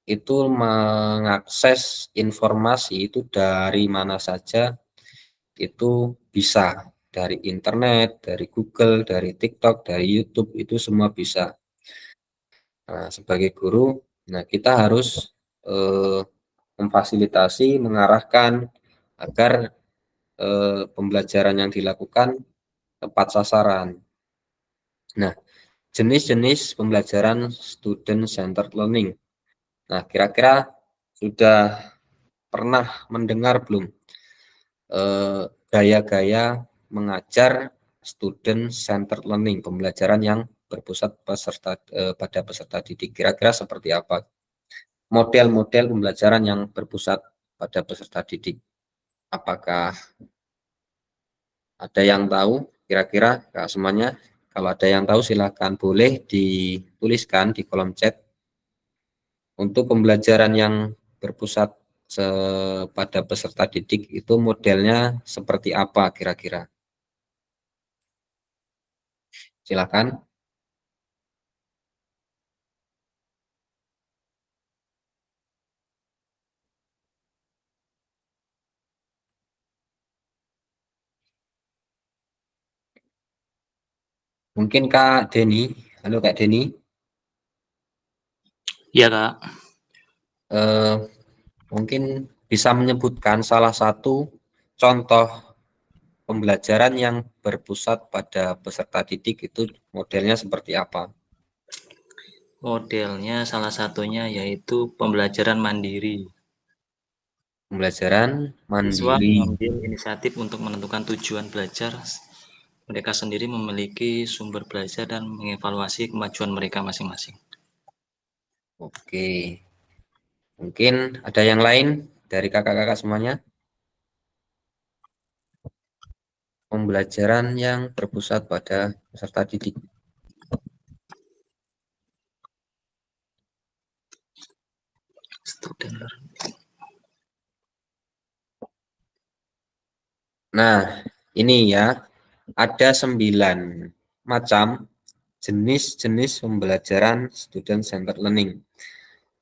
itu mengakses informasi itu dari mana saja, itu bisa dari internet, dari Google, dari TikTok, dari YouTube, itu semua bisa. Nah, sebagai guru, nah kita harus memfasilitasi, mengarahkan agar pembelajaran yang dilakukan tepat sasaran. Nah, jenis-jenis pembelajaran student centered learning. Nah, kira-kira sudah pernah mendengar belum gaya-gaya mengajar student centered learning, pembelajaran yang berpusat pada peserta didik? Kira-kira seperti apa model-model pembelajaran yang berpusat pada peserta didik? Apakah ada yang tahu kira-kira semuanya? Kalau ada yang tahu silakan boleh dituliskan di kolom chat. Untuk pembelajaran yang berpusat pada peserta didik itu modelnya seperti apa kira-kira? Silakan. Mungkin Kak Denny. Halo Kak Denny. Iya Kak. Mungkin bisa menyebutkan salah satu contoh pembelajaran yang berpusat pada peserta didik itu modelnya seperti apa? Modelnya salah satunya yaitu pembelajaran mandiri. Pembelajaran Siswa mandiri. mengambil inisiatif untuk menentukan tujuan belajar. Mereka sendiri memiliki sumber belajar dan mengevaluasi kemajuan mereka masing-masing. Oke. Mungkin ada yang lain dari kakak-kakak semuanya? Pembelajaran yang berpusat pada peserta didik. Student learning. Nah, ini ya, ada 9 macam jenis-jenis pembelajaran student centered learning.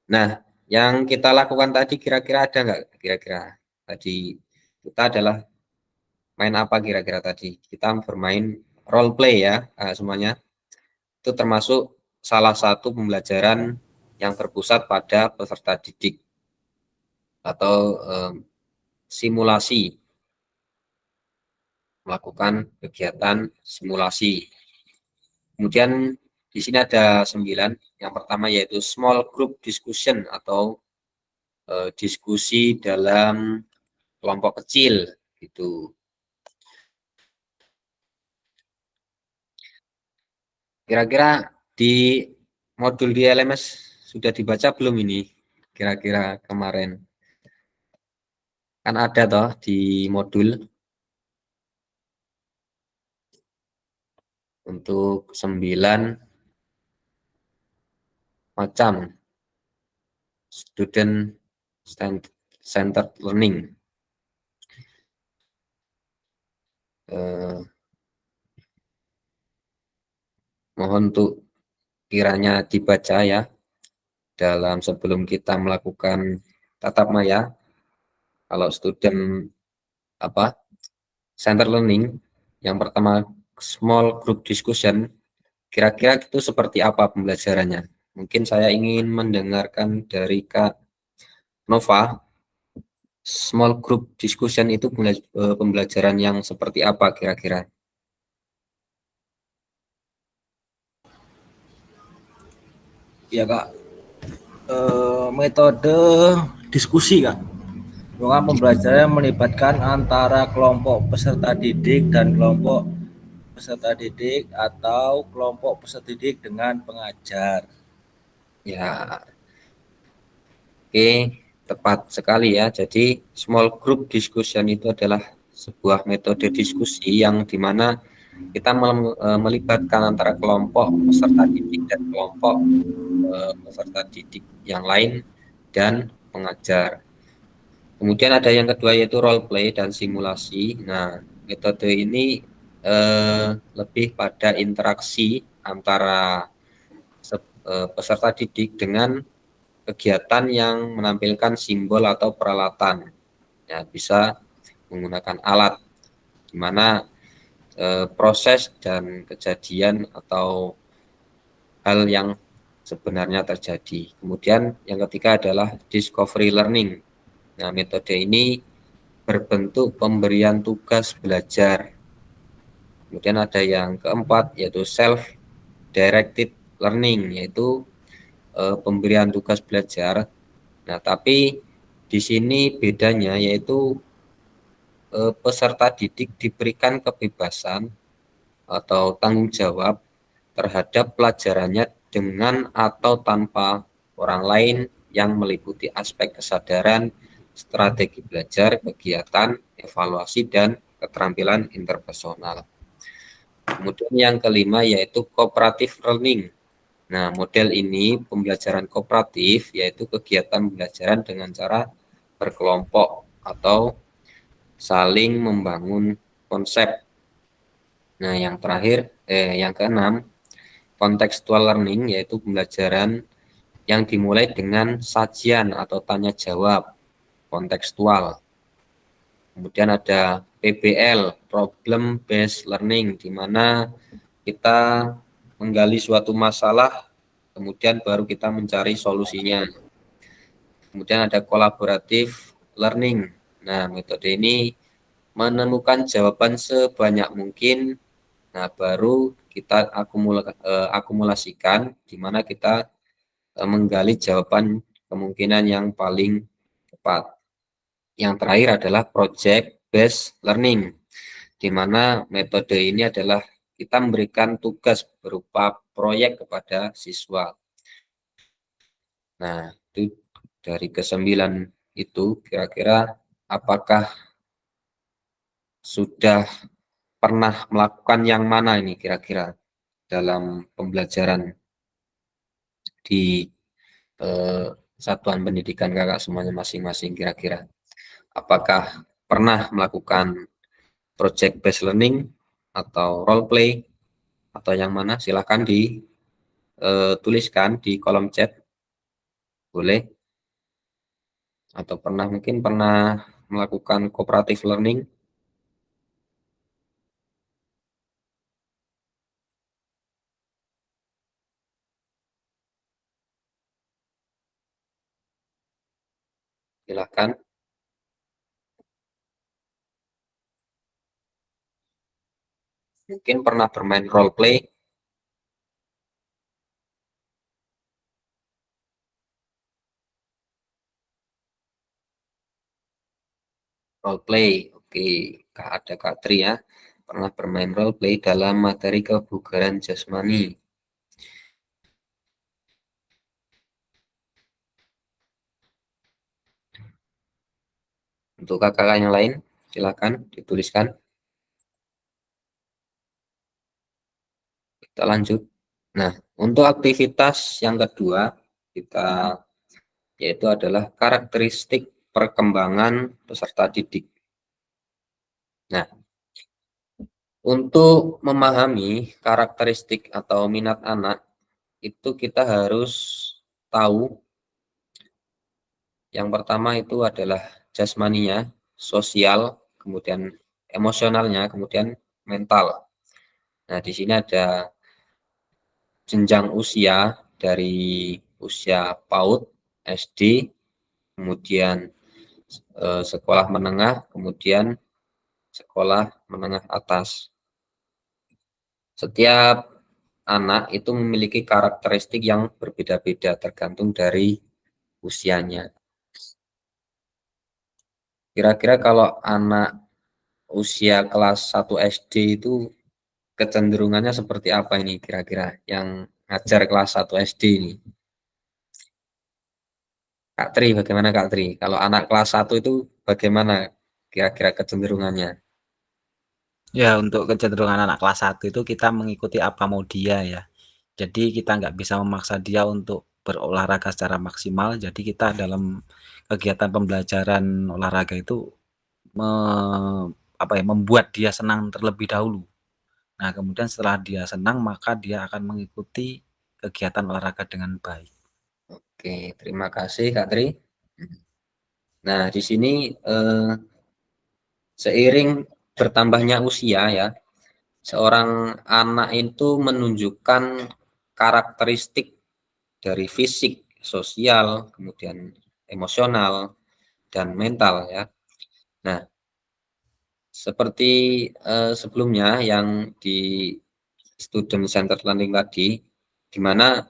Nah, yang kita lakukan tadi kira-kira ada nggak? Kira-kira tadi kita adalah main apa kira-kira tadi? Kita bermain role play ya, semuanya. Itu termasuk salah satu pembelajaran yang berpusat pada peserta didik atau simulasi, melakukan kegiatan simulasi. Kemudian di sini ada 9. Yang pertama yaitu small group discussion atau diskusi dalam kelompok kecil gitu. Kira-kira di modul di LMS sudah dibaca belum ini? Kira-kira kemarin. Kan ada toh di modul untuk 9 macam student centered learning. Mohon untuk kiranya dibaca ya dalam sebelum kita melakukan tatap maya. Kalau student centered learning, yang pertama small group discussion, kira-kira itu seperti apa pembelajarannya? Mungkin saya ingin mendengarkan dari Kak Nova. Small group discussion itu pembelajaran yang seperti apa kira-kira? Ya Kak, metode diskusi Kak. Ruang pembelajaran melibatkan antara kelompok peserta didik dan kelompok peserta didik atau kelompok peserta didik dengan pengajar. Ya, oke, tepat sekali ya. Jadi small group discussion itu adalah sebuah metode diskusi yang dimana kita melibatkan antara kelompok peserta didik dan kelompok peserta didik yang lain dan pengajar. Kemudian ada yang kedua yaitu role play dan simulasi. Nah, metode ini lebih pada interaksi antara peserta didik dengan kegiatan yang menampilkan simbol atau peralatan. Ya, bisa menggunakan alat, di mana proses dan kejadian atau hal yang sebenarnya terjadi. Kemudian yang ketiga adalah discovery learning. Nah, metode ini berbentuk pemberian tugas belajar. Kemudian ada yang keempat yaitu self-directed learning, yaitu pemberian tugas belajar. Nah, tapi di sini bedanya yaitu peserta didik diberikan kebebasan atau tanggung jawab terhadap pelajarannya dengan atau tanpa orang lain yang meliputi aspek kesadaran, strategi belajar, kegiatan, evaluasi, dan keterampilan interpersonal. Kemudian yang kelima yaitu cooperative learning. Nah, model ini pembelajaran kooperatif yaitu kegiatan pembelajaran dengan cara berkelompok atau saling membangun konsep. Nah, yang terakhir, yang keenam, contextual learning yaitu pembelajaran yang dimulai dengan sajian atau tanya jawab kontekstual. Kemudian ada PBL, problem based learning, di mana kita menggali suatu masalah, kemudian baru kita mencari solusinya. Kemudian ada collaborative learning. Nah, metode ini menemukan jawaban sebanyak mungkin. Nah, baru kita akumulasikan di mana kita menggali jawaban kemungkinan yang paling tepat. Yang terakhir adalah project based learning, di mana metode ini adalah kita memberikan tugas berupa proyek kepada siswa. Nah, itu dari ke-9 itu kira-kira apakah sudah pernah melakukan yang mana ini kira-kira dalam pembelajaran di satuan pendidikan kakak semuanya masing-masing kira-kira? Apakah pernah melakukan project based learning atau role play atau yang mana? Silahkan dituliskan di kolom chat, boleh. Atau mungkin pernah melakukan cooperative learning. Silahkan. Mungkin pernah bermain role play. Role play, oke. Ada Kak Tri ya. Pernah bermain role play dalam materi kebugaran jasmani. Untuk kakak yang lain, silakan dituliskan. Kita lanjut. Nah, untuk aktivitas yang kedua, yaitu adalah karakteristik perkembangan peserta didik. Nah, untuk memahami karakteristik atau minat anak, itu kita harus tahu yang pertama itu adalah jasmaninya, sosial, kemudian emosionalnya, kemudian mental. Nah, di sini ada jenjang usia dari usia PAUD, SD, kemudian sekolah menengah, kemudian sekolah menengah atas. Setiap anak itu memiliki karakteristik yang berbeda-beda tergantung dari usianya. Kira-kira kalau anak usia kelas 1 SD itu kecenderungannya seperti apa ini kira-kira yang ngajar kelas 1 SD ini? Kak Tri, bagaimana Kak Tri? Kalau anak kelas 1 itu bagaimana kira-kira kecenderungannya? Ya, untuk kecenderungan anak kelas 1 itu kita mengikuti apa mau dia ya. Jadi kita nggak bisa memaksa dia untuk berolahraga secara maksimal. Jadi kita dalam kegiatan pembelajaran olahraga itu membuat dia senang terlebih dahulu. Nah, kemudian setelah dia senang, maka dia akan mengikuti kegiatan olahraga dengan baik. Oke, terima kasih Kak Tri. Nah, di sini seiring bertambahnya usia ya, seorang anak itu menunjukkan karakteristik dari fisik, sosial, kemudian emosional, dan mental ya. Nah, seperti sebelumnya yang di student centered learning tadi, di mana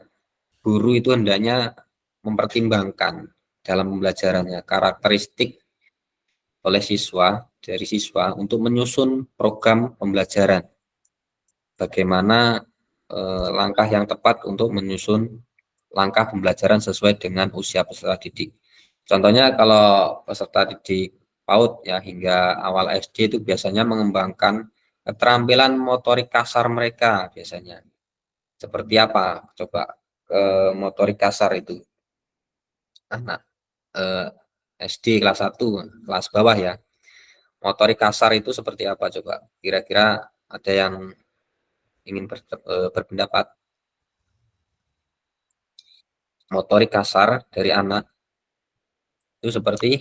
guru itu hendaknya mempertimbangkan dalam pembelajarannya karakteristik oleh dari siswa untuk menyusun program pembelajaran. Bagaimana langkah yang tepat untuk menyusun langkah pembelajaran sesuai dengan usia peserta didik. Contohnya kalau peserta didik PAUD ya hingga awal SD itu biasanya mengembangkan keterampilan motorik kasar mereka biasanya. Seperti apa? Coba motorik kasar itu. Anak SD kelas 1, kelas bawah ya. Motorik kasar itu seperti apa coba? Kira-kira ada yang ingin berpendapat? Motorik kasar dari anak itu seperti?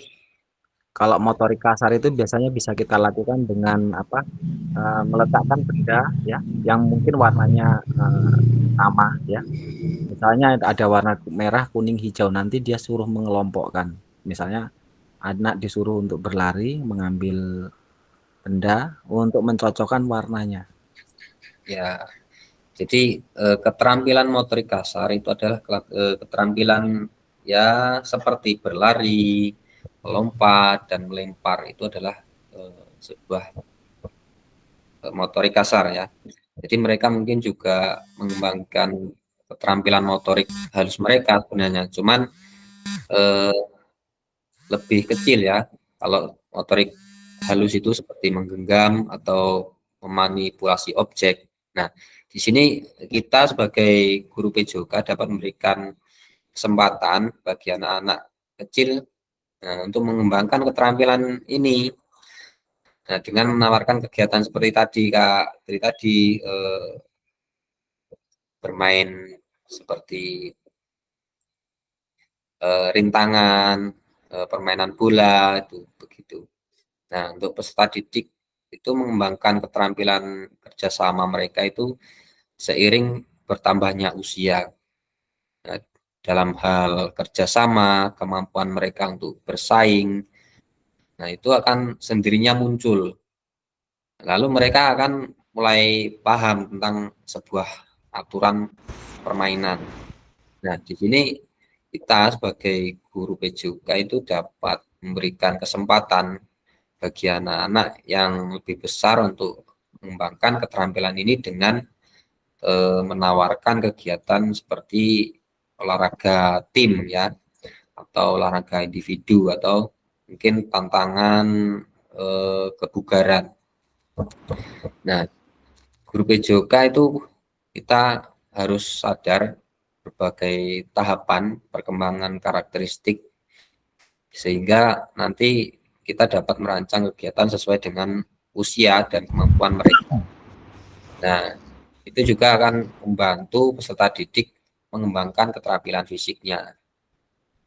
Kalau motorik kasar itu biasanya bisa kita lakukan dengan meletakkan benda ya yang mungkin warnanya sama ya. Misalnya ada warna merah, kuning, hijau, nanti dia suruh mengelompokkan. Misalnya anak disuruh untuk berlari, mengambil benda untuk mencocokkan warnanya. Ya, jadi keterampilan motorik kasar itu adalah keterampilan ya seperti berlari, melompat, dan melempar. Itu adalah sebuah motorik kasar ya. Jadi mereka mungkin juga mengembangkan keterampilan motorik halus mereka sebenarnya, cuman lebih kecil ya. Kalau motorik halus itu seperti menggenggam atau memanipulasi objek. Nah, di sini kita sebagai guru PJOK dapat memberikan kesempatan bagi anak-anak kecil untuk mengembangkan keterampilan ini. Nah, dengan menawarkan kegiatan seperti tadi, Kak, tadi bermain seperti rintangan, permainan bola itu begitu. Nah, untuk peserta didik itu mengembangkan keterampilan kerjasama mereka itu seiring bertambahnya usia. Nah, dalam hal kerjasama, kemampuan mereka untuk bersaing, nah itu akan sendirinya muncul. Lalu mereka akan mulai paham tentang sebuah aturan permainan. Nah, di sini kita sebagai guru PJOK itu dapat memberikan kesempatan bagi anak-anak yang lebih besar untuk mengembangkan keterampilan ini dengan menawarkan kegiatan seperti olahraga tim ya, atau olahraga individu, atau mungkin tantangan kebugaran. Nah, guru PJOK itu kita harus sadar berbagai tahapan perkembangan karakteristik sehingga nanti kita dapat merancang kegiatan sesuai dengan usia dan kemampuan mereka. Nah, itu juga akan membantu peserta didik mengembangkan keterampilan fisiknya.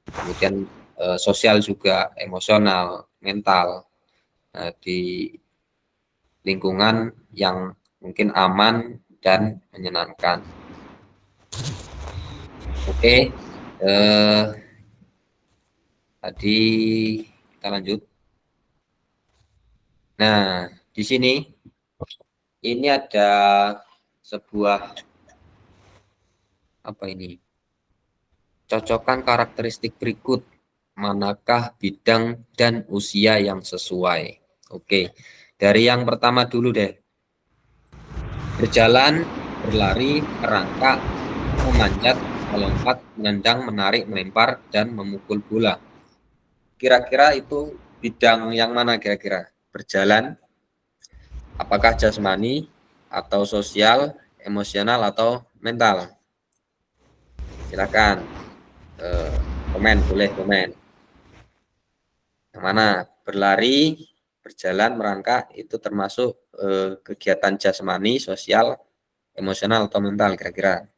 Kemudian sosial juga, emosional, mental, di lingkungan yang mungkin aman dan menyenangkan. Oke, tadi kita lanjut. Nah, di sini ini ada sebuah apa ini? Cocokkan karakteristik berikut. Manakah bidang dan usia yang sesuai? Oke, dari yang pertama dulu deh. Berjalan, berlari, merangkak, memanjat, melompat, menendang, menarik, melempar, dan memukul bola. Kira-kira itu bidang yang mana kira-kira? Berjalan, apakah jasmani, atau sosial, emosional, atau mental? Silakan komen, boleh komen. Yang mana? Berlari, berjalan, merangkak, itu termasuk kegiatan jasmani, sosial, emosional, atau mental kira-kira?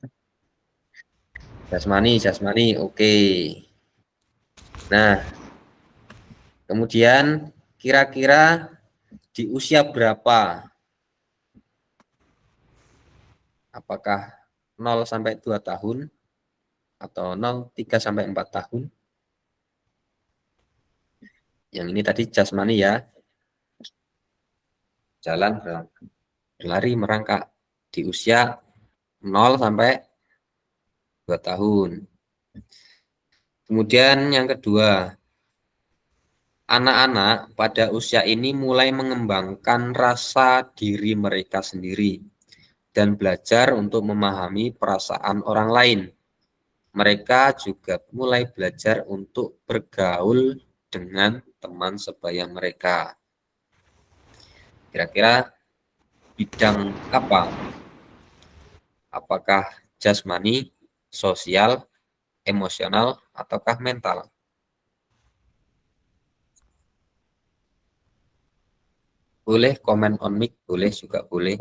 Jasmani, oke. Nah, kemudian kira-kira di usia berapa? Apakah 0 sampai 2 tahun atau 0 3 sampai 4 tahun? Yang ini tadi jasmani ya. Jalan, berlari, merangkak di usia 0 sampai 2 tahun. Kemudian yang kedua, anak-anak pada usia ini mulai mengembangkan rasa diri mereka sendiri dan belajar untuk memahami perasaan orang lain. Mereka juga mulai belajar untuk bergaul dengan teman sebaya mereka. Kira-kira bidang apa? Apakah jasmani, sosial, emosional, ataukah mental? Boleh komen on mic, boleh juga boleh.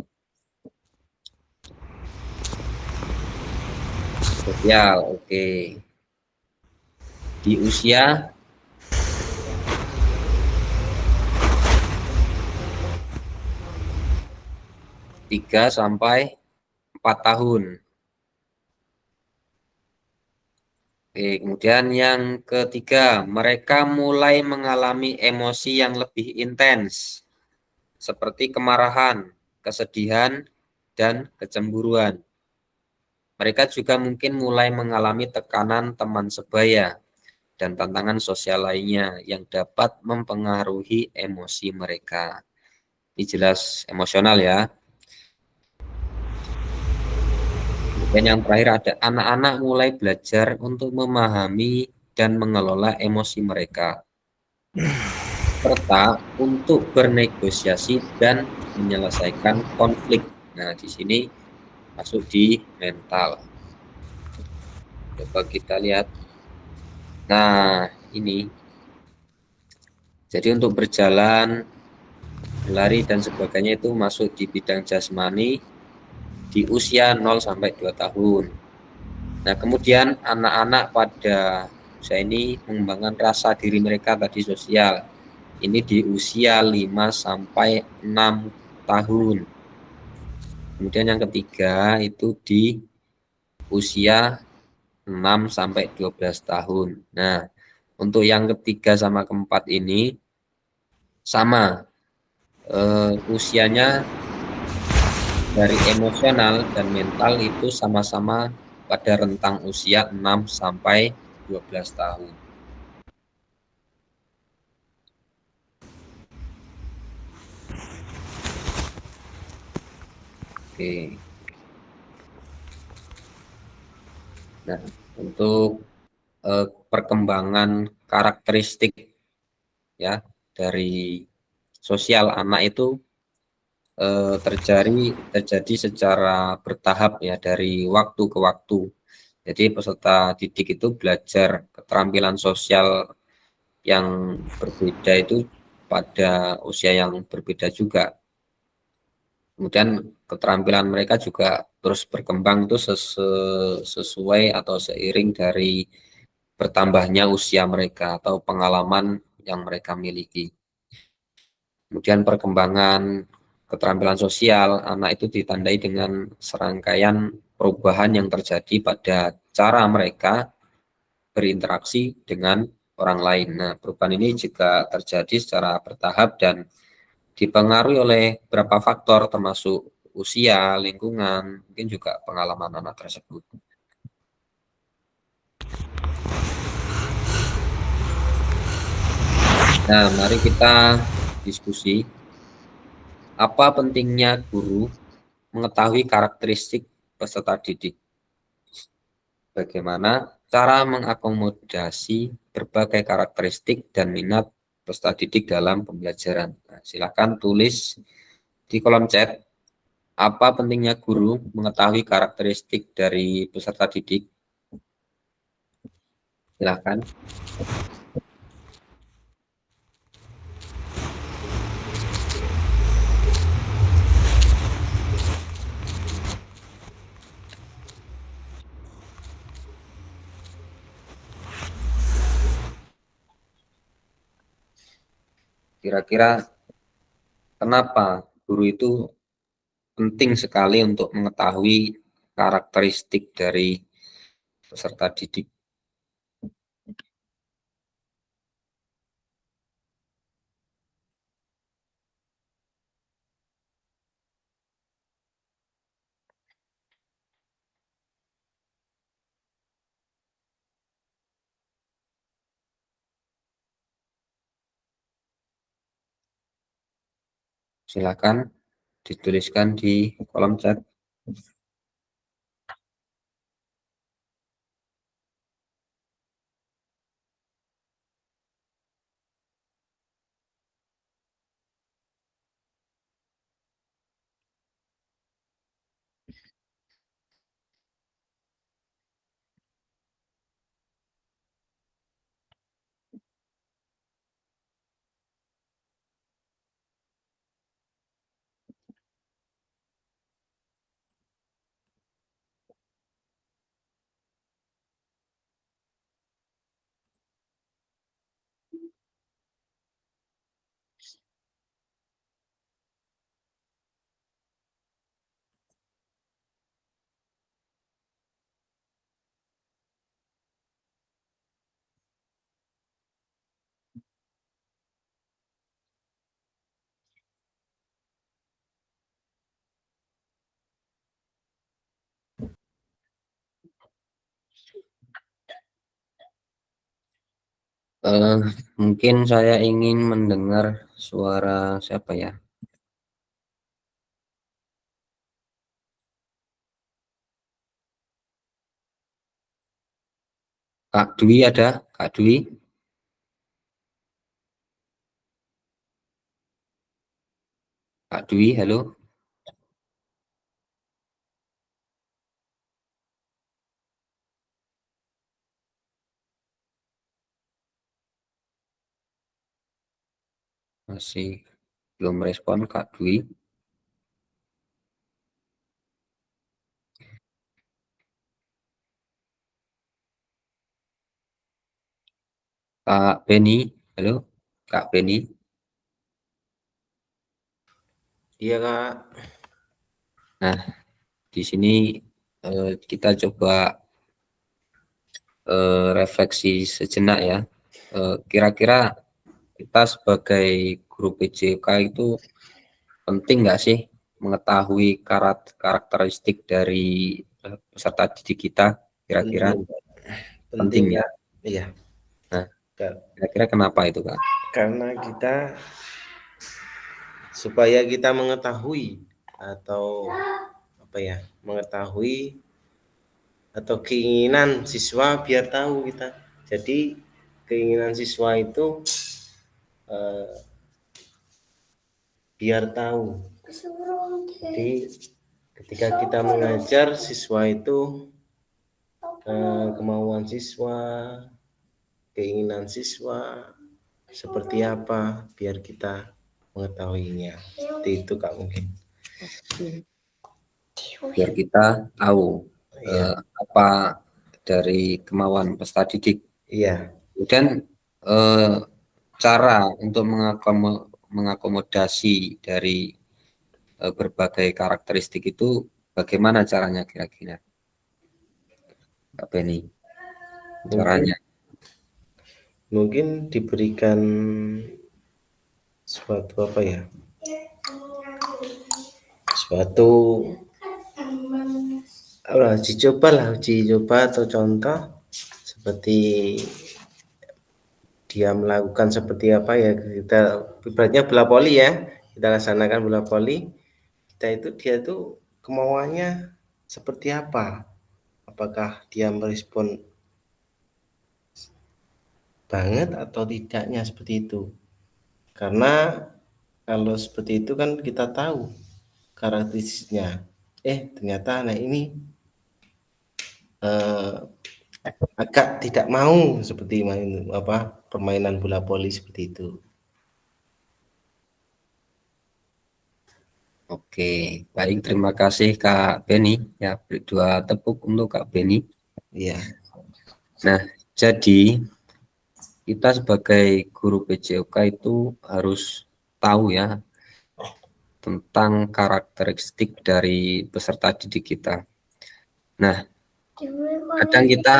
Sosial, oke. Di usia 3 sampai 4 tahun. Oke, kemudian yang ketiga, mereka mulai mengalami emosi yang lebih intens seperti kemarahan, kesedihan, dan kecemburuan. Mereka juga mungkin mulai mengalami tekanan teman sebaya dan tantangan sosial lainnya yang dapat mempengaruhi emosi mereka. Ini jelas emosional ya. Dan yang terakhir ada anak-anak mulai belajar untuk memahami dan mengelola emosi mereka, serta untuk bernegosiasi dan menyelesaikan konflik. Nah, di sini masuk di mental. Coba kita lihat. Nah, ini. Jadi untuk berjalan, berlari, dan sebagainya itu masuk di bidang jasmani di usia 0 sampai 2 tahun. Nah, kemudian anak-anak pada usia ini mengembangkan rasa diri mereka tadi sosial. Ini di usia 5 sampai 6 tahun. Kemudian yang ketiga itu di usia 6 sampai 12 tahun. Nah, untuk yang ketiga sama keempat ini sama. Usianya dari emosional dan mental itu sama-sama pada rentang usia 6 sampai 12 tahun. Oke. Nah, untuk perkembangan karakteristik ya dari sosial anak itu terjadi secara bertahap ya dari waktu ke waktu. Jadi peserta didik itu belajar keterampilan sosial yang berbeda itu pada usia yang berbeda juga. Kemudian keterampilan mereka juga terus berkembang itu sesuai atau seiring dari bertambahnya usia mereka atau pengalaman yang mereka miliki. Kemudian perkembangan keterampilan sosial anak itu ditandai dengan serangkaian perubahan yang terjadi pada cara mereka berinteraksi dengan orang lain. Nah, perubahan ini juga terjadi secara bertahap dan dipengaruhi oleh beberapa faktor termasuk usia, lingkungan, mungkin juga pengalaman anak tersebut. Nah, mari kita diskusi. Apa pentingnya guru mengetahui karakteristik peserta didik? Bagaimana cara mengakomodasi berbagai karakteristik dan minat peserta didik dalam pembelajaran? Nah, silakan tulis di kolom chat. Apa pentingnya guru mengetahui karakteristik dari peserta didik? Silakan. Kira-kira kenapa guru itu penting sekali untuk mengetahui karakteristik dari peserta didik? Silakan dituliskan di kolom chat. Mungkin saya ingin mendengar suara siapa ya? Kak Dwi ada? Kak Dwi? Kak Dwi, halo? Masih belum respon Kak Dwi. Kak Beni, halo? Kak Beni? Iya Kak. Nah, di sini kita coba refleksi sejenak ya. Kira-kira kita sebagai guru PJK itu penting nggak sih mengetahui karakteristik dari peserta didik kita? Kira-kira penting ya? Kak. Iya. Nah, Kak. kira-kira kenapa itu Kak? Karena supaya kita mengetahui atau mengetahui atau keinginan siswa biar tahu kita. Jadi keinginan siswa itu biar tahu. Jadi ketika kita mengajar siswa itu kemauan siswa, keinginan siswa seperti apa biar kita mengetahuinya. Seperti itu Kak mungkin. Biar kita tahu apa dari kemauan peserta didik. Iya. Kemudian cara untuk mengakomodasi dari berbagai karakteristik itu bagaimana caranya kira-kira, Kak Beni? Caranya? Mungkin diberikan suatu uji coba atau contoh seperti dia melakukan seperti apa ya, kita ibaratnya bola voli ya, kita laksanakan bola voli, dia itu kemauannya seperti apa, apakah dia merespon banget atau tidaknya, seperti itu. Karena kalau seperti itu kan kita tahu karakteristiknya, ternyata anak ini agak tidak mau seperti permainan bola voli seperti itu. Oke, baik, terima kasih Kak Beni. Ya, beri 2 tepuk untuk Kak Beni. Iya. Nah, jadi kita sebagai guru PJOK itu harus tahu ya tentang karakteristik dari peserta didik kita. Nah, kadang kita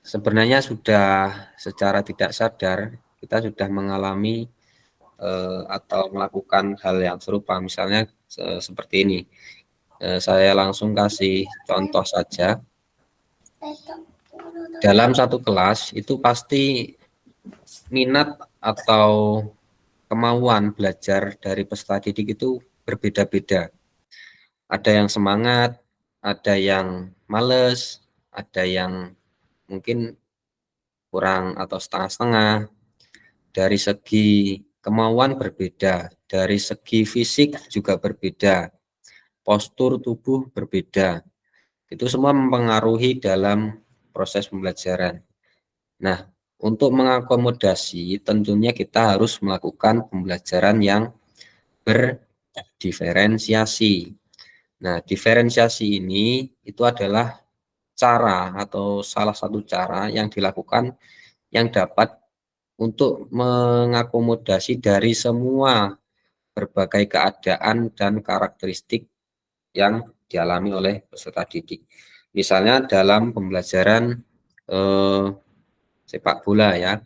sebenarnya sudah secara tidak sadar kita sudah mengalami atau melakukan hal yang serupa, misalnya seperti ini. Saya langsung kasih contoh saja. Dalam satu kelas itu pasti minat atau kemauan belajar dari peserta didik itu berbeda-beda. Ada yang semangat, ada yang males, ada yang mungkin kurang atau setengah-setengah. Dari segi kemauan berbeda, dari segi fisik juga berbeda, postur tubuh berbeda. Itu semua mempengaruhi dalam proses pembelajaran. Nah, untuk mengakomodasi tentunya kita harus melakukan pembelajaran yang berdiferensiasi. Nah, diferensiasi ini itu adalah cara atau salah satu cara yang dilakukan yang dapat untuk mengakomodasi dari semua berbagai keadaan dan karakteristik yang dialami oleh peserta didik. Misalnya dalam pembelajaran sepak bola ya,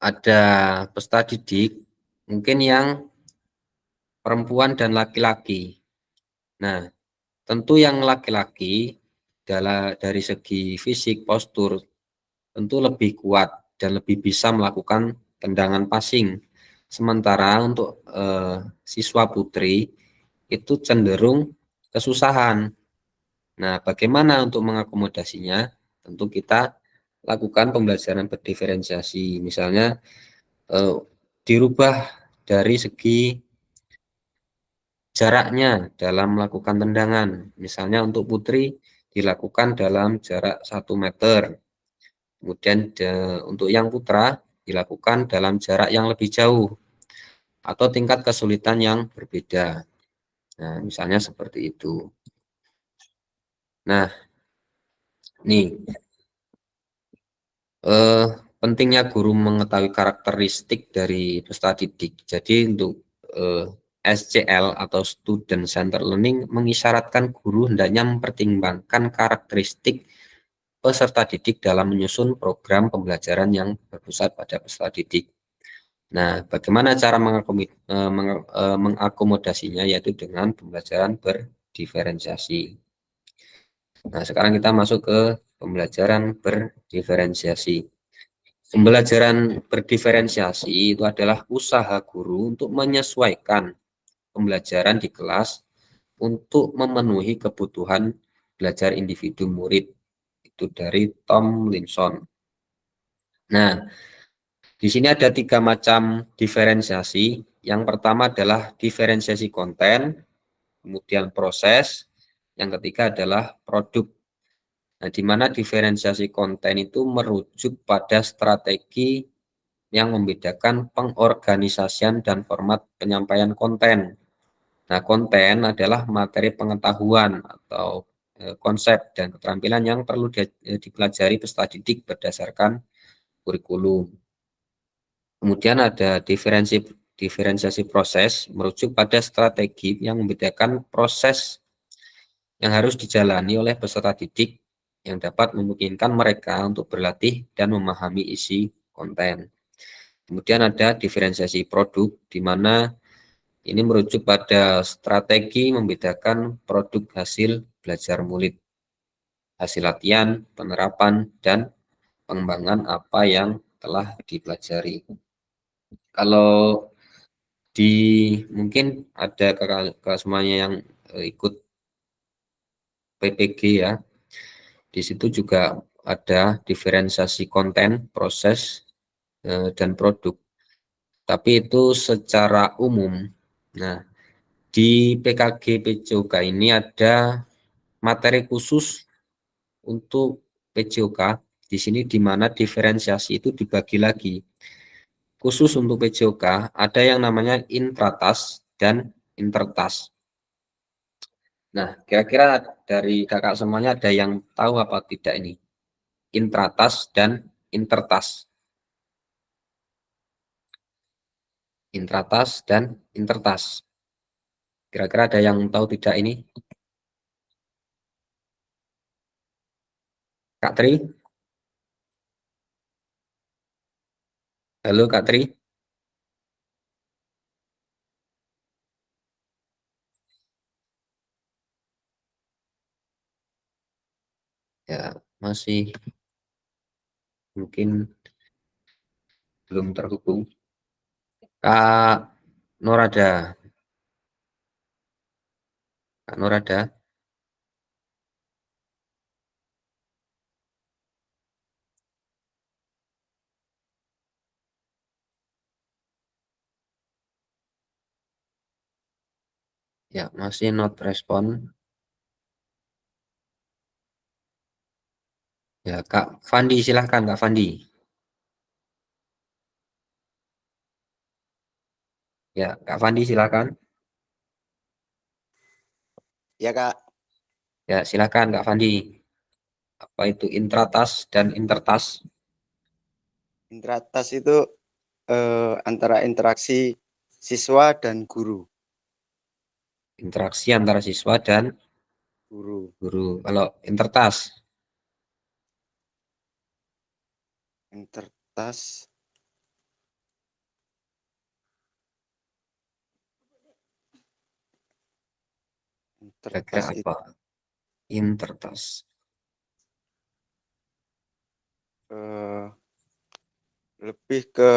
ada peserta didik mungkin yang perempuan dan laki-laki. Nah, tentu yang laki-laki dari segi fisik, postur tentu lebih kuat dan lebih bisa melakukan tendangan passing. Sementara untuk siswa putri itu cenderung kesusahan. Nah, bagaimana untuk mengakomodasinya? Tentu kita lakukan pembelajaran berdiferensiasi. Misalnya dirubah dari segi jaraknya dalam melakukan tendangan. Misalnya untuk putri dilakukan dalam jarak 1 meter. Kemudian untuk yang putra dilakukan dalam jarak yang lebih jauh atau tingkat kesulitan yang berbeda. Nah, misalnya seperti itu. Nah, nih pentingnya guru mengetahui karakteristik dari peserta didik. Jadi untuk SCL atau Student Centered Learning mengisyaratkan guru hendaknya mempertimbangkan karakteristik peserta didik dalam menyusun program pembelajaran yang berpusat pada peserta didik. Nah, bagaimana cara mengakomodasinya, yaitu dengan pembelajaran berdiferensiasi. Nah, sekarang kita masuk ke pembelajaran berdiferensiasi. Pembelajaran berdiferensiasi itu adalah usaha guru untuk menyesuaikan pembelajaran di kelas untuk memenuhi kebutuhan belajar individu murid. Itu dari Tomlinson. Nah, di sini ada 3 macam diferensiasi. Yang pertama adalah diferensiasi konten, kemudian proses, yang ketiga adalah produk. Nah, di mana diferensiasi konten itu merujuk pada strategi yang membedakan pengorganisasian dan format penyampaian konten. Nah, konten adalah materi pengetahuan atau konsep dan keterampilan yang perlu dipelajari peserta didik berdasarkan kurikulum. Kemudian ada diferensiasi proses, merujuk pada strategi yang membedakan proses yang harus dijalani oleh peserta didik yang dapat memungkinkan mereka untuk berlatih dan memahami isi konten. Kemudian ada diferensiasi produk, di mana ini merujuk pada strategi membedakan produk hasil belajar murid, hasil latihan, penerapan, dan pengembangan apa yang telah dipelajari. Kalau mungkin ada kakak semuanya yang ikut PPG ya, di situ juga ada diferensiasi konten, proses, dan produk. Tapi itu secara umum. Nah, di PKG PJOK ini ada materi khusus untuk PJOK. Di sini di mana diferensiasi itu dibagi lagi. Khusus untuk PJOK ada yang namanya intratas dan intertas. Nah, kira-kira dari kakak semuanya ada yang tahu apa tidak ini? Intratas dan intertas. Intratas dan intertas. Kira-kira ada yang tahu tidak ini? Kak Tri? Halo Kak Tri? Ya, masih mungkin belum terhubung. Kak Norada. Kak Norada. Ya, masih not respon. Ya, Kak Fandi, silahkan Kak Fandi. Ya, Kak Fandi silahkan. Ya Kak, Ya, silahkan Kak Fandi. Apa itu intratas dan intertas? intratas itu antara interaksi siswa dan guru. Interaksi antara siswa dan Guru. guru. Kalau intertas, Intertas kira-kira intertas itu apa? Intertas. eh, lebih ke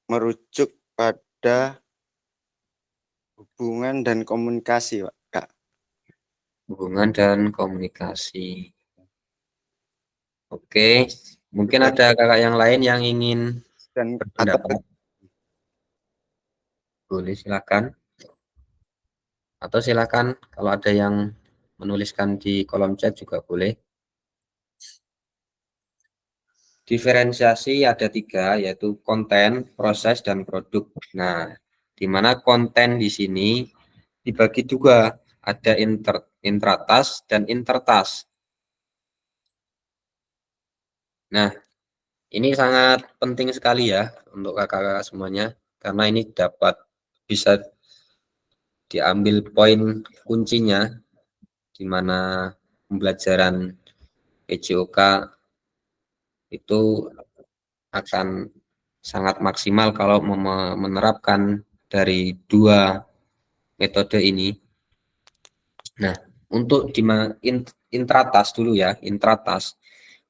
merujuk pada hubungan dan komunikasi, Pak, Kak. Hubungan dan komunikasi. Oke, mungkin ada kakak yang lain yang ingin Dan atau berpendapat. Boleh, silakan. Atau silakan kalau ada yang menuliskan di kolom chat juga boleh. Diferensiasi ada 3, yaitu konten, proses, dan produk. Nah, di mana konten di sini dibagi 2, ada intratas dan intertas. Nah, ini sangat penting sekali ya untuk kakak-kakak semuanya, karena ini dapat bisa diambil poin kuncinya, di mana pembelajaran PJOK itu akan sangat maksimal kalau menerapkan dari 2 metode ini. Nah, untuk di intratas dulu ya, intratas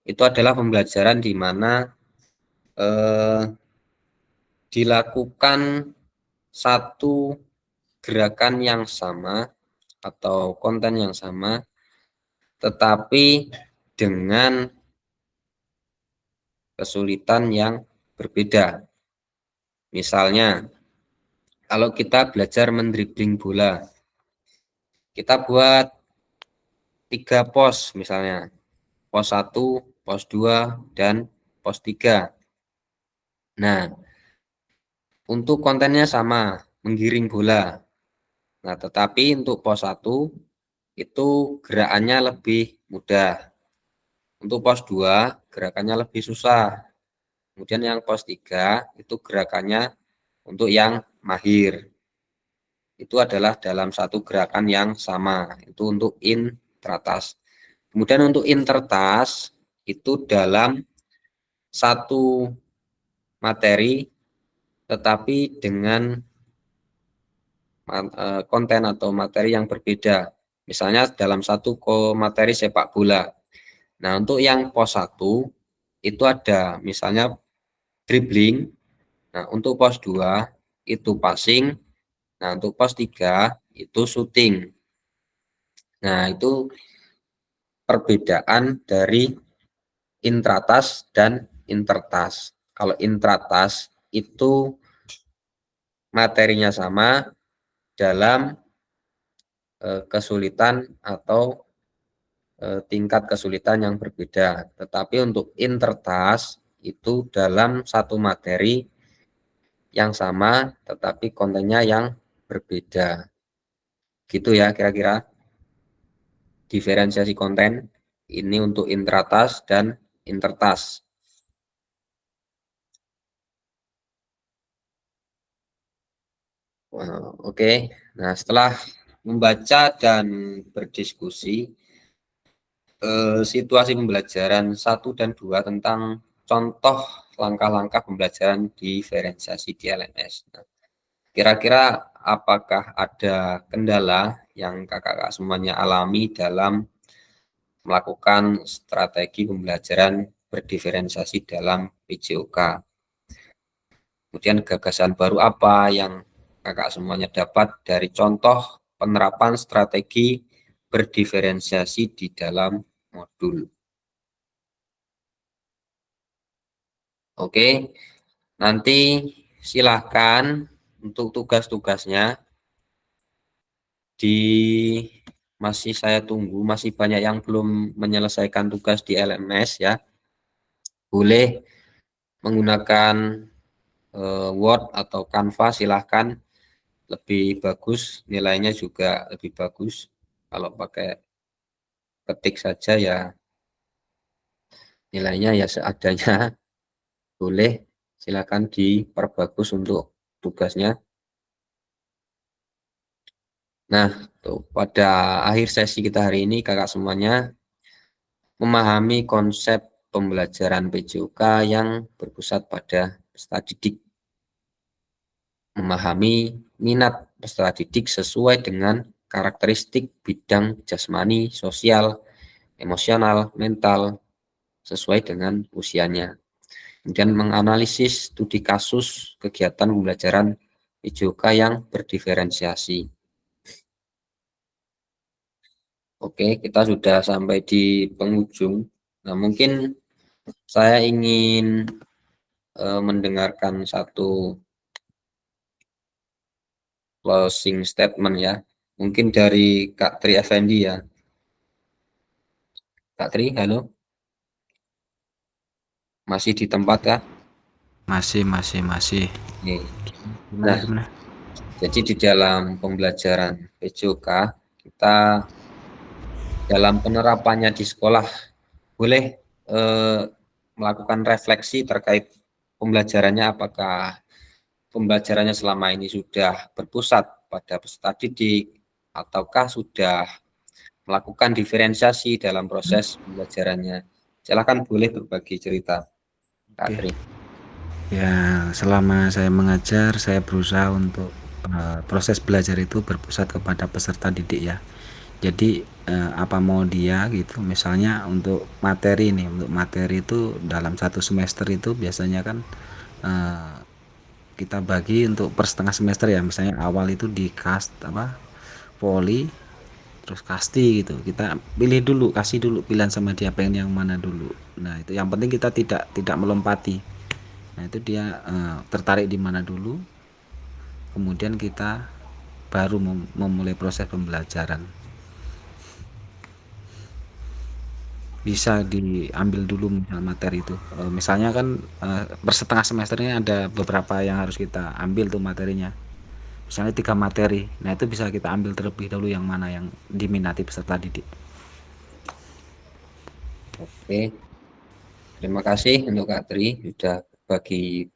itu adalah pembelajaran di mana dilakukan satu gerakan yang sama atau konten yang sama, tetapi dengan kesulitan yang berbeda. Misalnya, kalau kita belajar mendribling bola, kita buat 3 pos misalnya, pos 1, pos 2, dan pos 3. Nah, untuk kontennya sama, menggiring bola. Nah, tetapi untuk pos 1 itu gerakannya lebih mudah. Untuk pos 2 gerakannya lebih susah. Kemudian yang pos 3 itu gerakannya untuk yang mahir. Itu adalah dalam satu gerakan yang sama. Itu untuk intratas. Kemudian untuk intertas itu dalam satu materi tetapi dengan konten atau materi yang berbeda. Misalnya dalam satu materi sepak bola. Nah, untuk yang pos 1 itu ada misalnya dribbling. Nah, untuk pos 2 itu passing. Nah, untuk pos 3 itu shooting. Nah, itu perbedaan dari intratas dan intertas. Kalau intratas itu materinya sama dalam kesulitan atau tingkat kesulitan yang berbeda. Tetapi untuk intertas itu dalam satu materi yang sama tetapi kontennya yang berbeda. Gitu ya kira-kira diferensiasi konten ini untuk intratas dan intertas. Oke. Nah, setelah membaca dan berdiskusi situasi pembelajaran 1 dan 2 tentang contoh langkah-langkah pembelajaran diferensiasi di LMS. Nah, kira-kira apakah ada kendala yang kakak-kakak semuanya alami dalam melakukan strategi pembelajaran berdiferensiasi dalam PJOK? Kemudian gagasan baru apa yang kakak semuanya dapat dari contoh penerapan strategi berdiferensiasi di dalam modul. Oke, nanti silahkan untuk tugas-tugasnya masih saya tunggu, masih banyak yang belum menyelesaikan tugas di LMS ya. Boleh menggunakan Word atau Canva, silahkan, lebih bagus, nilainya juga lebih bagus. Kalau pakai ketik saja ya nilainya ya seadanya. Boleh, silakan diperbagus untuk tugasnya. Nah, tuh, pada akhir sesi kita hari ini kakak semuanya memahami konsep pembelajaran PJOK yang berpusat pada peserta didik. Memahami minat peserta didik sesuai dengan karakteristik bidang jasmani, sosial, emosional, mental, sesuai dengan usianya. kemudian menganalisis studi kasus kegiatan pembelajaran PJOK yang berdiferensiasi. Oke, kita sudah sampai di penghujung. Nah, mungkin saya ingin mendengarkan satu closing statement ya. Mungkin dari Kak Tri Effendi ya. Kak Tri, halo? Masih di tempat kah? Masih. Oke. Gimana, Nah, gimana? jadi di dalam pembelajaran PJOK, kita dalam penerapannya di sekolah boleh melakukan refleksi terkait pembelajarannya, apakah pembelajarannya selama ini sudah berpusat pada peserta didik ataukah sudah melakukan diferensiasi dalam proses pembelajarannya. Silakan boleh berbagi cerita, Kak Oke. Tri. Ya, selama saya mengajar, saya berusaha untuk proses belajar itu berpusat kepada peserta didik ya. Jadi apa mau dia gitu, misalnya untuk materi nih, untuk materi itu dalam satu semester itu biasanya kan kita bagi untuk per setengah semester ya, misalnya awal itu di poli, terus kasti gitu, kita kasih dulu pilihan sama dia pengen yang mana dulu. Nah itu yang penting kita tidak melompati. Nah itu dia tertarik di mana dulu, kemudian kita baru memulai proses pembelajaran. Bisa diambil dulu materi itu. Misalnya kan per setengah semesternya ada beberapa yang harus kita ambil tuh materinya. Misalnya 3 materi. Nah itu bisa kita ambil terlebih dahulu yang mana yang diminati peserta didik. Oke, terima kasih untuk Kak Tri sudah berbagi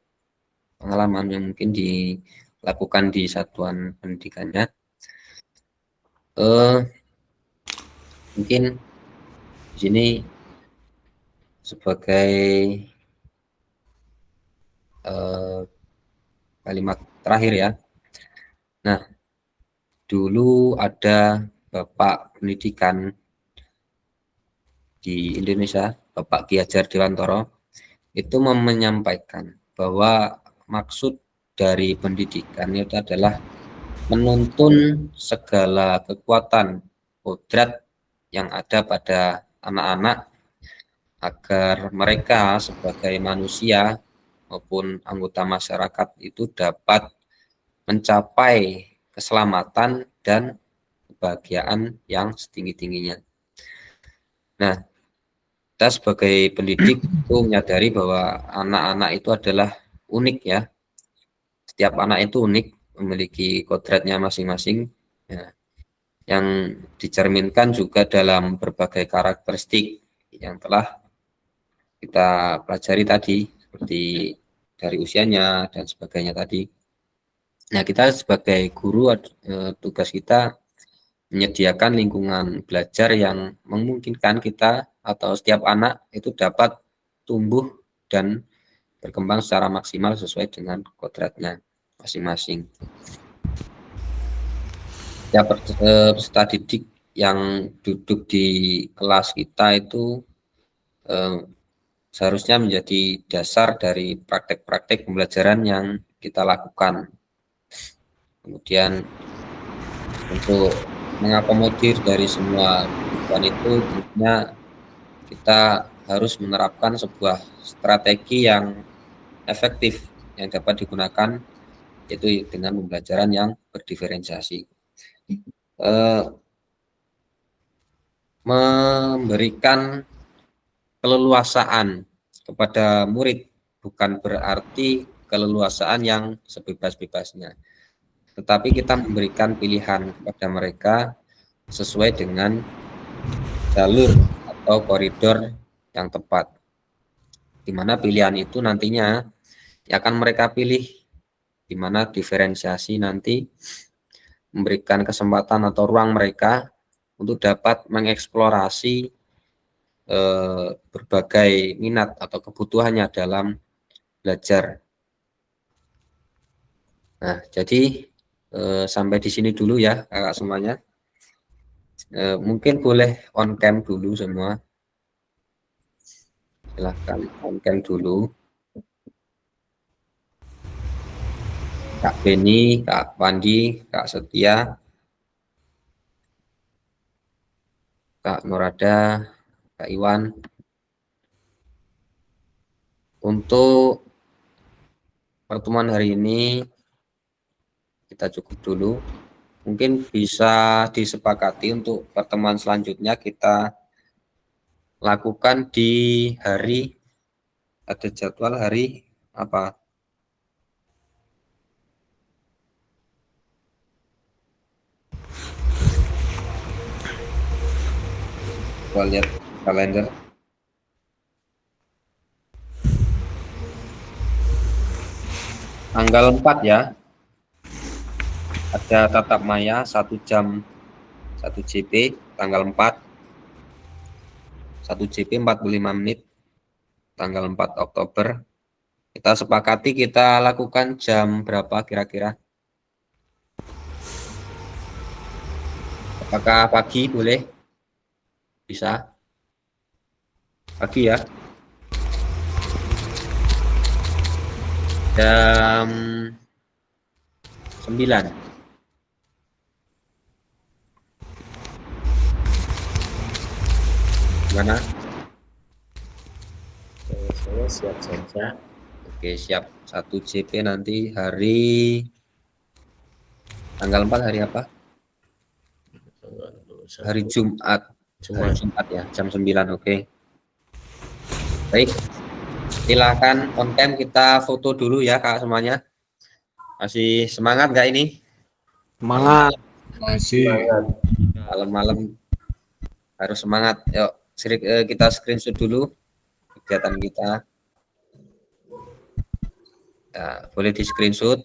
pengalaman yang mungkin dilakukan di satuan pendidikannya. Mungkin di sini sebagai kalimat terakhir ya. Nah, dulu ada Bapak Pendidikan di Indonesia, Bapak Ki Hajar Dewantara, itu menyampaikan bahwa maksud dari pendidikan itu adalah menuntun segala kekuatan kodrat yang ada pada anak-anak agar mereka sebagai manusia maupun anggota masyarakat itu dapat mencapai keselamatan dan kebahagiaan yang setinggi-tingginya. Nah, kita sebagai pendidik itu menyadari bahwa anak-anak itu adalah unik ya. Setiap anak itu unik, memiliki kodratnya masing-masing ya, yang dicerminkan juga dalam berbagai karakteristik yang telah kita pelajari tadi, seperti dari usianya dan sebagainya tadi. Nah, kita sebagai guru, tugas kita menyediakan lingkungan belajar yang memungkinkan kita atau setiap anak itu dapat tumbuh dan berkembang secara maksimal sesuai dengan kodratnya masing-masing. Ya, peserta didik yang duduk di kelas kita itu seharusnya menjadi dasar dari praktek-praktek pembelajaran yang kita lakukan. Kemudian untuk mengakomodir dari semua kebutuhan itu, tentunya kita harus menerapkan sebuah strategi yang efektif yang dapat digunakan, yaitu dengan pembelajaran yang berdiferensiasi. Memberikan keleluasaan kepada murid bukan berarti keleluasaan yang sebebas-bebasnya, tetapi kita memberikan pilihan kepada mereka sesuai dengan jalur atau koridor yang tepat, di mana pilihan itu nantinya akan mereka pilih, di mana diferensiasi nanti memberikan kesempatan atau ruang mereka untuk dapat mengeksplorasi berbagai minat atau kebutuhannya dalam belajar. Nah, jadi sampai di sini dulu ya kakak semuanya. Mungkin boleh on cam dulu semua. Silahkan on cam dulu. Kak Beni, Kak Pandi, Kak Setia, Kak Norada, Kak Iwan. Untuk pertemuan hari ini kita cukup dulu. Mungkin bisa disepakati untuk pertemuan selanjutnya kita lakukan di hari, ada jadwal hari apa? Coba lihat kalender. Tanggal 4 ya. Ada tatap maya 1 jam 1 JP tanggal 4. 1 JP 45 menit tanggal 4 Oktober. Kita sepakati kita lakukan jam berapa kira-kira? Apakah pagi boleh? Bisa? Pagi ya? Jam 9. Gimana? Saya siap saja. Oke, siap. 1 JP nanti hari tanggal 4 hari apa? Hari Jumat. Hari Jumat ya, jam 9. Oke. Baik. Silakan on cam kita foto dulu ya Kak semuanya. Masih semangat nggak ini? Semangat. Masih. Malam-malam harus semangat. Yuk, kita screenshot dulu kegiatan kita. Ya, boleh di screenshot.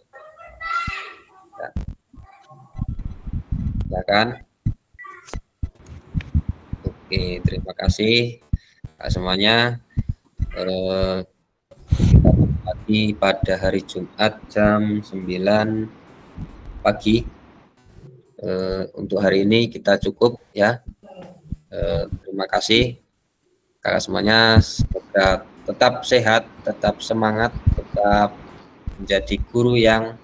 Ya kan? Oke, terima kasih semuanya. Kita lagi pada hari Jumat jam 9 pagi. Untuk hari ini kita cukup ya. Terima kasih kakak semuanya. Semoga tetap sehat, tetap semangat, tetap menjadi guru yang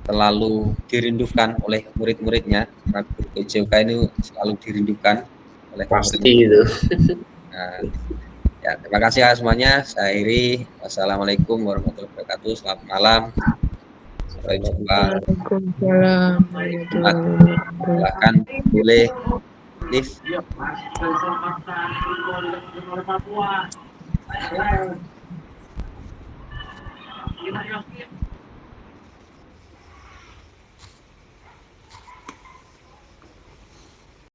selalu dirindukan oleh murid-muridnya. Karena guru PJOK ini selalu dirindukan oleh Pasti itu. Nah, ya, terima kasih ya semuanya. Saya akhiri. Wassalamualaikum warahmatullahi wabarakatuh. Selamat malam. Sampai jumpa. Waalaikumsalam. Silahkan boleh live.